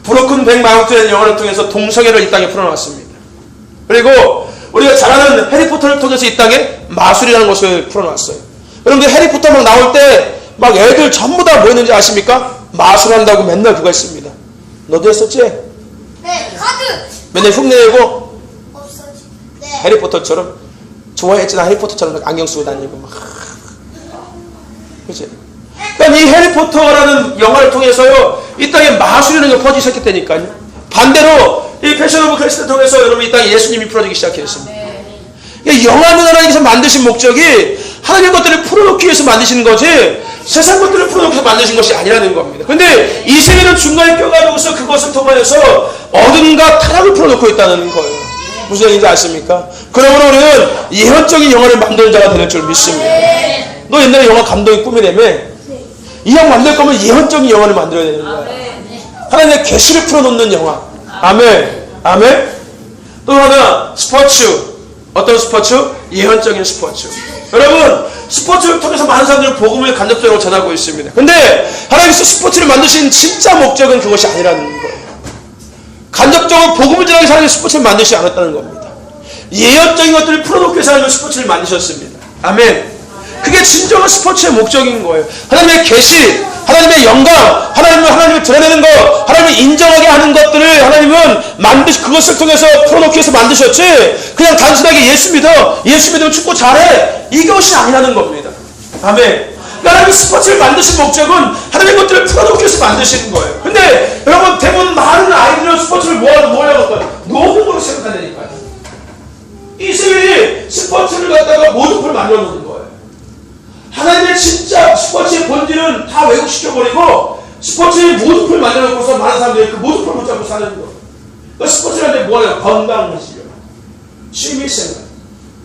브로큰 백 마운트라는 영화를 통해서 동성애를 이 땅에 풀어놨습니다. 그리고 우리가 잘 아는 해리포터를 통해서 이 땅에 마술이라는 것을 풀어놨어요. 여러분들 해리포터 막 나올 때 막 애들 전부 다 뭐 했는지 아십니까? 마술한다고 맨날 그거 했습니다. 너도 했었지? 네, 카드. 맨날 흉내내고 없어지. 네. 해리포터처럼 좋아했지만 해리포터처럼 안경 쓰고 다니고 막 그치? 그러니까 이 해리포터라는 영화를 통해서요 이 땅에 마술이라는 게 퍼지기 시작했다니까요. 반대로 이 패션 오브 크리스를 통해서 여러분 이 땅에 예수님이 풀어지기 시작했습니다. 영화는 하나님께서 만드신 목적이 하나님의 것들을 풀어놓기 위해서 만드신 거지 세상 것들을 풀어놓기 위해서 만드신 것이 아니라는 겁니다. 근데 이 세계는 중간에 껴가지고서 그것을 통하여서 어둠과 타락을 풀어놓고 있다는 거예요. 무슨 얘기인지 아십니까? 그러므로 우리는 예언적인 영화를 만드는 자가 되는 줄 믿습니다. 너 옛날에 영화 감독이 꿈이라며? 이 영화 만들 거면 예언적인 영화를 만들어야 되는 거야. 하나님의 계시를 풀어놓는 영화. 아멘. 아멘. 또 하나 스포츠. 어떤 스포츠? 예언적인 스포츠. 여러분 스포츠를 통해서 많은 사람들은 복음을 간접적으로 전하고 있습니다. 근데 하나님께서 스포츠를 만드신 진짜 목적은 그것이 아니라는 거예요. 간접적으로 복음을 전하기 위해서 하나님이 스포츠를 만드시지 않았다는 겁니다. 예언적인 것들을 풀어놓기 위해서 하나님은 스포츠를 만드셨습니다. 아멘. 그게 진정한 스포츠의 목적인 거예요. 하나님의 계시, 하나님의 영광, 하나님을 드러내는 것, 하나님을 인정하게 하는 것들을 하나님은 그것을 통해서 풀어놓기 위해서 만드셨지 그냥 단순하게 예수 믿으면 축구 잘해 이것이 아니라는 겁니다. 아멘. 그러니까 하나님의 스포츠를 만드신 목적은 하나님의 것들을 풀어놓기 위해서 만드시는 거예요. 근데 여러분 대부분 많은 아이들은 스포츠를 뭐하려고 할까요? 노동으로 생각한다니까요. 이스라엘이 스포츠를 갖다가 모두풀을 만들어 놓는 거예요. 하나님의 진짜 스포츠의 본질은 다 왜곡시켜버리고 스포츠의 모두풀을 만들어 놓고서 많은 사람들이 그 모두풀을 붙잡고 사는 거. 그 스포츠를 할 때 뭐하냐고 건강해지려고 취미생활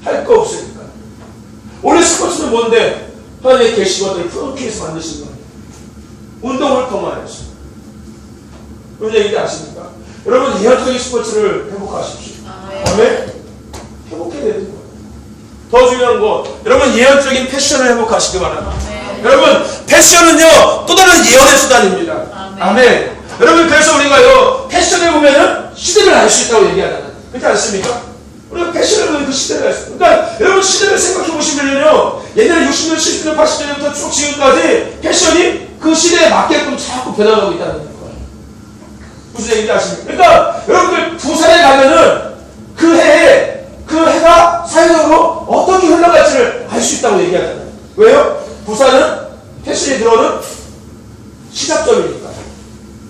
할 거 없으니까. 원래 스포츠는 뭔데? 하나님의 계시것들을 풀어놓기 위해서 만드신 거예요. 운동을 통하여서. 그런 얘기 아십니까? 여러분 예언적인 스포츠를 회복하십시오. 아멘. 회복해야 되는 거예요. 더 중요한 거, 여러분 예언적인 패션을 회복하시기 바랍니다. 여러분 패션은요 또 다른 예언의 수단입니다. 아멘. 여러분 그래서 우리가요 패션에 보면은 시대를 알 수 있다고 얘기하잖아요. 그렇지 않습니까? 우리가 패션을 보면 그 시대를 알 수 있어요. 그러니까 여러분 시대를 생각해 보시면요 옛날에 60년, 70년, 80년부터 쭉 지금까지 패션이 그 시대에 맞게끔 자꾸 변화하고 있다는 거예요. 무슨 얘기인지 아십니까? 그러니까 여러분들 부산에 가면은 그 해가 사회적으로 어떻게 흘러갈지를 알 수 있다고 얘기하잖아요. 왜요? 부산은 패션이 들어오는 시작점이니까.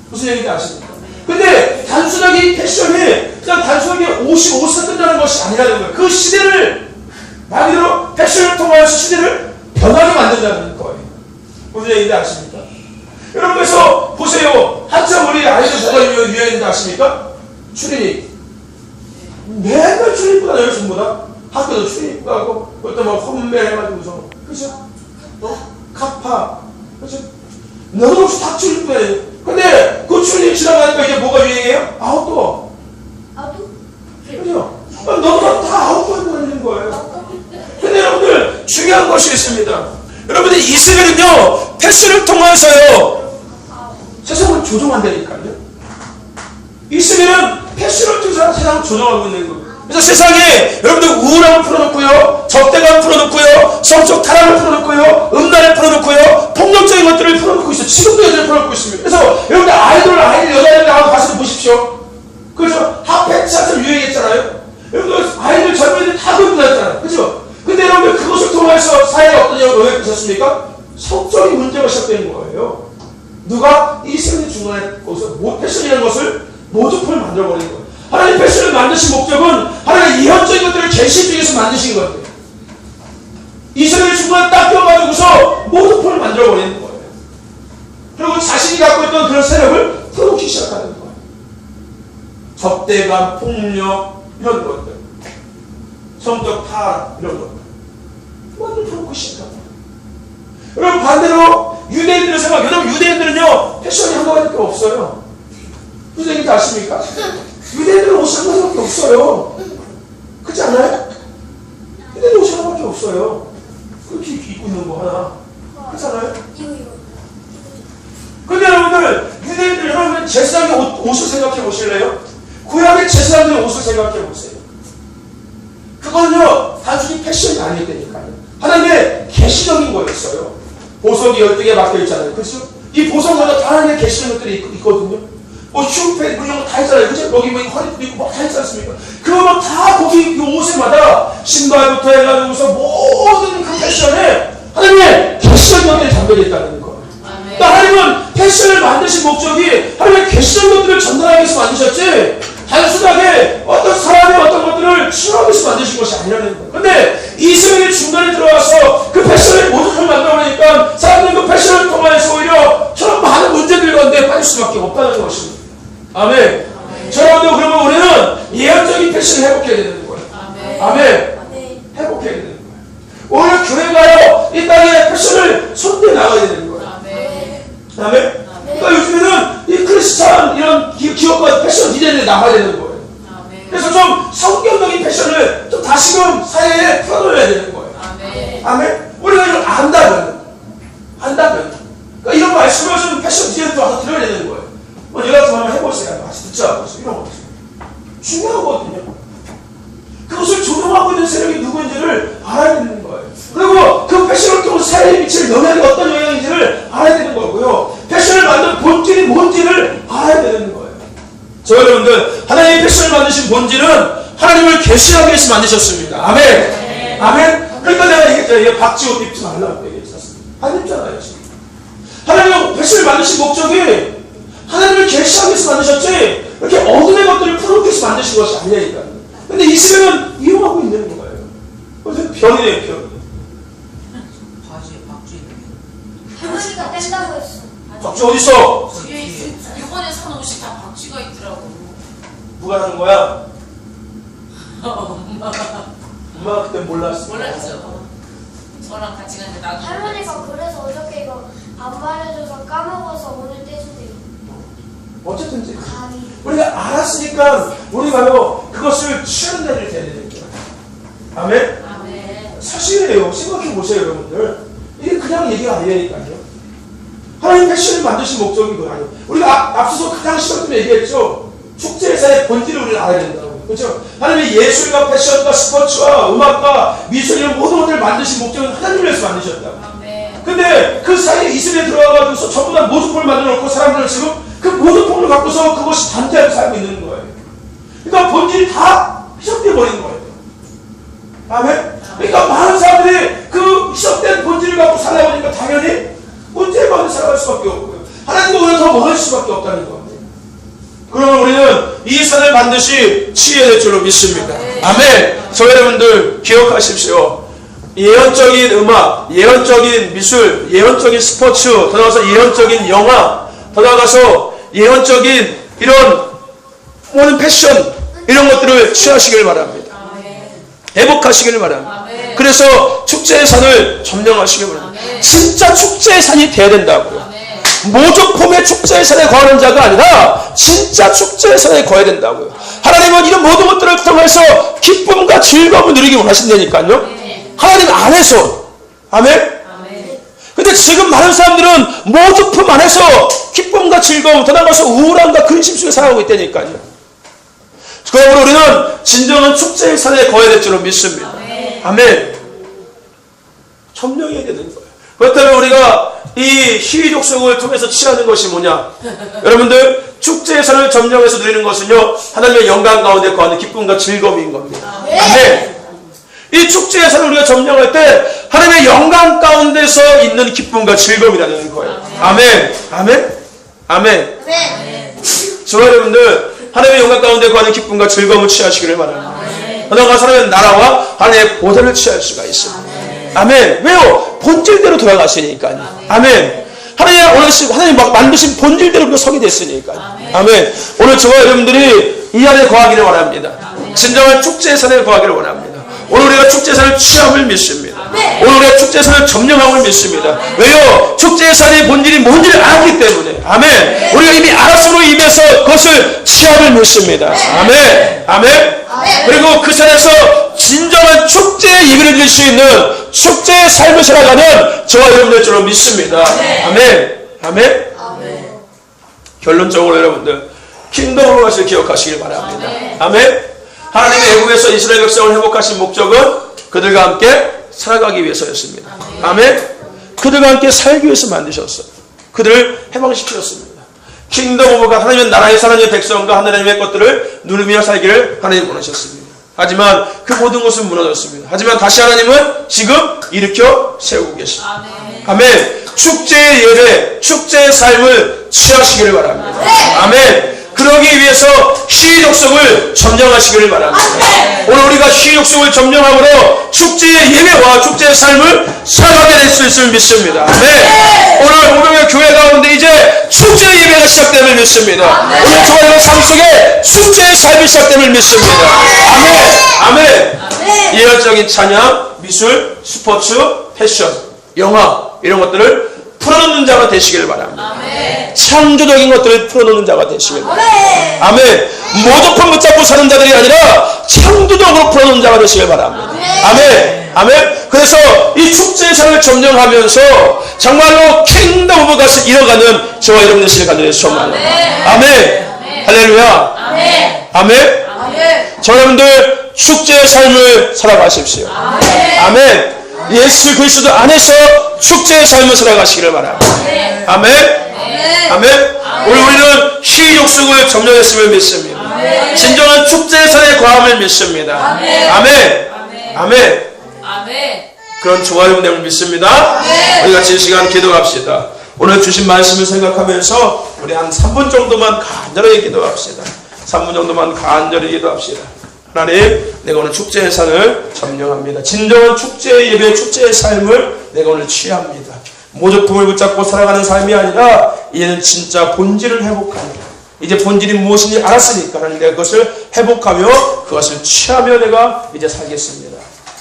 무슨 얘기인지 아십니까? 근데 단순하게 이 패션이 그냥 단순하게 옷을 뜬다는 것이 아니라는 거예요. 그 시대를 말 그대로 패션을 통하여서 시대를 변하게 만든다는 거예요. 무슨 얘기인지 아십니까? 여러분 그래서 보세요. 한참 우리 아이들 뭐가 유행인지 아십니까? 추리닝. 맨날 추리닝 입고 다녀요. 전부 다. 학교도 추리닝 입고 가고 그것도 막 험벨 해가지고서 그죠? 카파 그죠? 너도 없이 다 추리닝 입고 다녀요. 근데 그 추리닝 지나가니까 이제 뭐가 유행해요? 아웃도어. 그죠? 너도 다 아웃도어 입고 다니는 거예요. 근데 여러분들 중요한 것이 있습니다. 여러분들 이스라엘은요 패션을 통해서요 세상을 조종한다니까요. 이스라엘은 패션을 통해서 세상을 조정하고 있는 거예요. 그래서 세상에 여러분들 우울함을 풀어놓고요, 적대감을 풀어놓고요, 성적 타락을 풀어놓고요, 음란을 풀어놓고요, 폭력적인 것들을 풀어놓고 있어요. 지금도 여전히 풀어놓고 있습니다. 그래서 여러분들 아이들 여자애들 나와서 가서 보십시오. 그래서 핫팩 차트 유행했잖아요. 여러분들 아이들 젊은이들 다 그렇게 다녔잖아요. 그죠? 근데 여러분들 그것을 통해서 사회가 어떤 영향을 노력하셨습니까? 성적인 문제가 시작되는 거예요. 누가 이 세계 중간에 거기서 패션이라는 것을 모조품을 만들어버리는 거예요. 하나님 패션을 만드신 목적은 하나님의 이현적인 것들을 계시하기 위해서 만드신 거예요. 이 세계 중간에 딱 껴가지고서 모조품을 만들어버리는 거예요. 그리고 자신이 갖고 있던 그런 세력을 풀어놓기 시작하는 거예요. 적대감, 폭력 이런 것들, 성적 타락 이런 것들 완전 풀어놓기 시작합니다. 여러분 반대로 유대인들의 생각, 여러분 유대인들은요 패션이 한 가지밖에 없어요. 유대인들 아십니까? 유대인들은 옷이 한 가지밖에 없어요. 그렇지 않아요? 유대인들 옷이 한 가지밖에 없어요. 그렇게 입고 있는 거 하나. 그렇지 않아요? 근데 여러분들 유대인들 여러분 제사장의 옷을 생각해 보실래요? 구약의 제사장들의 옷을 생각해 보세요. 그거는요 단순히 패션이 아닐 테니까요. 하나님의 계시적인 거였어요. 보석이 12개 박혀 있잖아요. 그렇죠? 이 보석마다 다 하나님의 계시적인 것들이 있거든요. 뭐 슈페 이런 거 다 있잖아요. 그죠? 여기 뭐 허리도 있고 뭐 다 있지 않습니까? 그러면 다 거기 이 옷에마다 신발부터 해가지고서 모든 그 패션에 하나님의 계시적인 것들이 담겨져 있다는 거예요. 그러니까 하나님은 패션을 만드신 목적이 하나님의 계시적인 것들을 전달하기 위해서 만드셨지 단순하게 어떤 사람의 어떤 것들을 치료하기 위해서 만드신 것이 아니라는 거예요. 근데 이 세상의 중간에 들어와서 그 패션을 모조품을 만들어버리니까 사람들은 그 패션을 통해서 오히려 저런 많은 문제들 가운데 빠질 수밖에 없다는 것입니다. 아멘. 저런데 그러면 우리는 예언적인 패션을 회복해야 되는 거예요. 아멘. 회복해야 되는 거예요. 오히려 교회가요 이 땅에 패션을 손대 나가야 되는 거예요. 아멘. 그러니까 요즘에는 이 크리스찬 이런 기업과 패션 디자인들이 나가야 되는 거예요. 그래서 좀 성경적인 패션을 좀 다시금 사회에 풀어놓아야 되는 거예요. 아멘. 우리가 이걸 안다면 그러니까 이런 말씀을 좀 패션 디자인도 와서 들어야 되는 거예요. 뭐 내가 같은 거 한번 해보세요. 같이 듣자. 이런 거 중요하거든요. 그것을 조종하고 있는 세력이 누구인지를 알아야 되는 거예요. 그리고 그 패션을 통해서 사회에 미칠 영향이 어떤 영향인지를 알아야 되는 거고요. 패션을 만든 본질이 뭔지를 알아야 되는 거예요. 저 여러분들 하나님의 패션을 만드신 본질은 하나님을 계시하기 위해서 만드셨습니다. 아멘. 아멘. 그러니까 내가 얘기했잖아요. 박지옷 입지 말라고 얘기했잖아요. 안 입잖아요. 지금. 하나님의 패션을 만드신 목적이 하나님을 계시하기 위해서 만드셨지 이렇게 어둠의 것들을 풀어놓기 위해서 만드신 것이 아니니까. 근데 이 시대는 이용하고 있는 거예요. 그래서 변이네요. 변이. 바지에 박쥐 있는 할머니가 뗀다고 했어. 박쥐 어딨어? 뒤에 이번에 산 옷이 다 박쥐가 있더라고. 누가 하는 거야? 엄마. 엄마가 그때 몰랐어. 몰랐죠. 저랑 같이 갔는데 나도. 할머니가 그래서 어저께 이거 안 말해줘서 까먹어서 오늘 떼준대요. 어쨌든지 가위. 우리가 알았으니까 우리가요 그것을 취한다를 돼야 되는 거예요. 아멘? 아멘. 사실이에요. 생각해 보세요 여러분들. 이게 그냥 얘기가 아니라니까요. 하나님 패션을 만드신 목적이 그거 아니에요. 우리가 앞서서 가장 시작 때 얘기했죠. 축제사의 본질을 우리가 알아야 된다고. 그렇죠? 하나님의 예술과 패션과 스포츠와 음악과 미술 이런 모든 것들을 만드신 목적은 하나님을 위해서 만드셨다고. 아멘. 근데 그 사이에 이슬에 들어가가지고서 전부 다 모조품을 만들어 놓고 사람들은 지금 그 모조품을 갖고서 그것이 단죄하고 살고 있는 거예요. 그러니까 본질이 다 희석되어 버린 거예요. 아멘? 그러니까 많은 사람들이 그 희석된 본질을 갖고 살다 보니까 당연히 문제에 받아 살아갈 수밖에 없고요. 하나님과 오히려 더 멀어질 수밖에 없다는 겁니다. 그러면 우리는 이 산을 반드시 취해야 될 줄로 믿습니다. 아멘. 저 여러분들 기억하십시오. 예언적인 음악, 예언적인 미술, 예언적인 스포츠, 더 나아가서 예언적인 영화, 더 나아가서 예언적인 이런 모든 패션 이런 것들을 취하시길 바랍니다. 회복하시길 바랍니다. 그래서 축제의 산을 점령하시길 바랍니다. 진짜 축제의 산이 돼야 된다고요. 모조품의 축제의 산에 거하는 자가 아니라 진짜 축제의 산에 거해야 된다고요. 하나님은 이런 모든 것들을 통해서 기쁨과 즐거움을 누리기 원하신다니까요. 하나님 안에서. 아멘? 근데 지금 많은 사람들은 모조품 안에서 기쁨과 즐거움, 더 나아가서 우울함과 근심 속에 살아가고 있다니까요. 그러므로 우리는 진정한 축제의 산에 거해야 될 줄로 믿습니다. 아멘. 점령해야 되는 거예요. 그렇다면 우리가 이 희족속을 통해서 취하는 것이 뭐냐? 여러분들, 축제의 산을 점령해서 누리는 것은요, 하나님의 영광 가운데 거하는 기쁨과 즐거움인 겁니다. 아멘. 이 축제의 산을 우리가 점령할 때 하나님의 영광 가운데서 있는 기쁨과 즐거움이라는 거예요. 아멘. 아멘. 아멘. 저와 여러분들, 하나님의 영광 가운데 거하는 기쁨과 즐거움을 취하시기를 바랍니다. 그러나 하나님의 나라와 하나님의 보좌를 취할 수가 있습니다. 아멘. 왜요? 본질대로 돌아가시니까요. 아멘. 하나님 만드신 본질대로 우리가 서게 됐으니까요. 아멘. 오늘 저와 여러분들이 이 안에 거하기를 원합니다. 진정한 축제의 산에 거하기를 원합니다. 오늘 우리가 축제산을 취함을 믿습니다. 오늘 우리가 축제산을 점령함을 믿습니다. 왜요? 축제산의 본질이 뭔지를 알았기 때문에. 아멘. 우리가 이미 알았음으로 임해서 그것을 취함을 믿습니다. 아멘. 아멘. 그리고 그 산에서 진정한 축제의 예배를 드릴 수 있는 축제의 삶을 살아가는 저와 여러분들 줄로 믿습니다. 아멘. 아멘. 결론적으로 여러분들, 킹덤 오브 갓을 기억하시길 바랍니다. 아멘. 하나님의 애굽에서 이스라엘 백성을 회복하신 목적은 그들과 함께 살아가기 위해서였습니다. 아멘. 그들과 함께 살기 위해서 만드셨어요. 그들을 해방시키셨습니다. 킹덤 오브 갓, 하나님의 나라의 하나님의 백성과 하나님의 것들을 누리며 살기를 하나님 원하셨습니다. 하지만 그 모든 것은 무너졌습니다. 하지만 다시 하나님은 지금 일으켜 세우고 계십니다. 아멘. 축제의 예배, 축제의 삶을 취하시기를 바랍니다. 아멘. 그러기 위해서 희족속을 점령하시기를 바랍니다. 오늘 우리가 희족속을 점령함으로 축제의 예배와 축제의 삶을 살아가게 될 수 있음을 믿습니다. 오늘 오병의 교회 가운데 이제 축제의 예배가 시작됨을 믿습니다. 오늘 저와 삶 속에 축제의 삶이 시작됨을 믿습니다. 아멘. 예언적인 찬양, 미술, 스포츠, 패션, 영화 이런 것들을 풀어놓는 자가 되시기를 바랍니다. 창조적인 것들을 풀어놓는 자가 되시기를 바랍니다. 아멘. 모조품 붙잡고 사는 자들이 아니라 창조적으로 풀어놓는 자가 되시기를 바랍니다. 아멘. 아멘. 그래서 이 축제의 산을 점령하면서 정말로 킹덤 오브 갓을 이뤄가는 저와 여러분 되시길 간절히 소망합니다. 아멘. 할렐루야. 아멘. 저 여러분들 축제의 삶을 살아가십시오. 아멘. 예수 그리스도 안에서 축제의 삶을 살아가시기를 바랍니다. 아멘. 아멘. 오늘 우리는 희족속을 점령했음을 믿습니다. 진정한 축제의 산에 거함을 믿습니다. 아멘. 아멘. 그런 저와 여러분들 믿습니다. 우리 같이 이 시간 기도합시다. 오늘 주신 말씀을 생각하면서 우리 한 3분 정도만 간절히 기도합시다. 3분 정도만 간절히 기도합시다. 하나님, 내가 오늘 축제의 산을 점령합니다. 진정한 축제의 예배, 축제의 삶을 내가 오늘 취합니다. 모조품을 붙잡고 살아가는 삶이 아니라 이제는 진짜 본질을 회복합니다. 이제 본질이 무엇인지 알았으니까 하나님, 내가 그것을 회복하며 그것을 취하며 내가 이제 살겠습니다.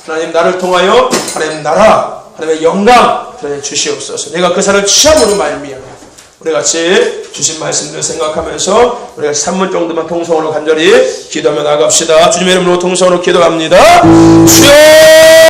하나님, 나를 통하여 하나님 나라, 하나님의 영광 하나님 주시옵소서. 내가 그 산을 취함으로 말미암아 우리 같이 주신 말씀들을 생각하면서 우리가 3분 정도만 통성으로 간절히 기도하며 나갑시다. 주님의 이름으로 통성으로 기도합니다. 주여!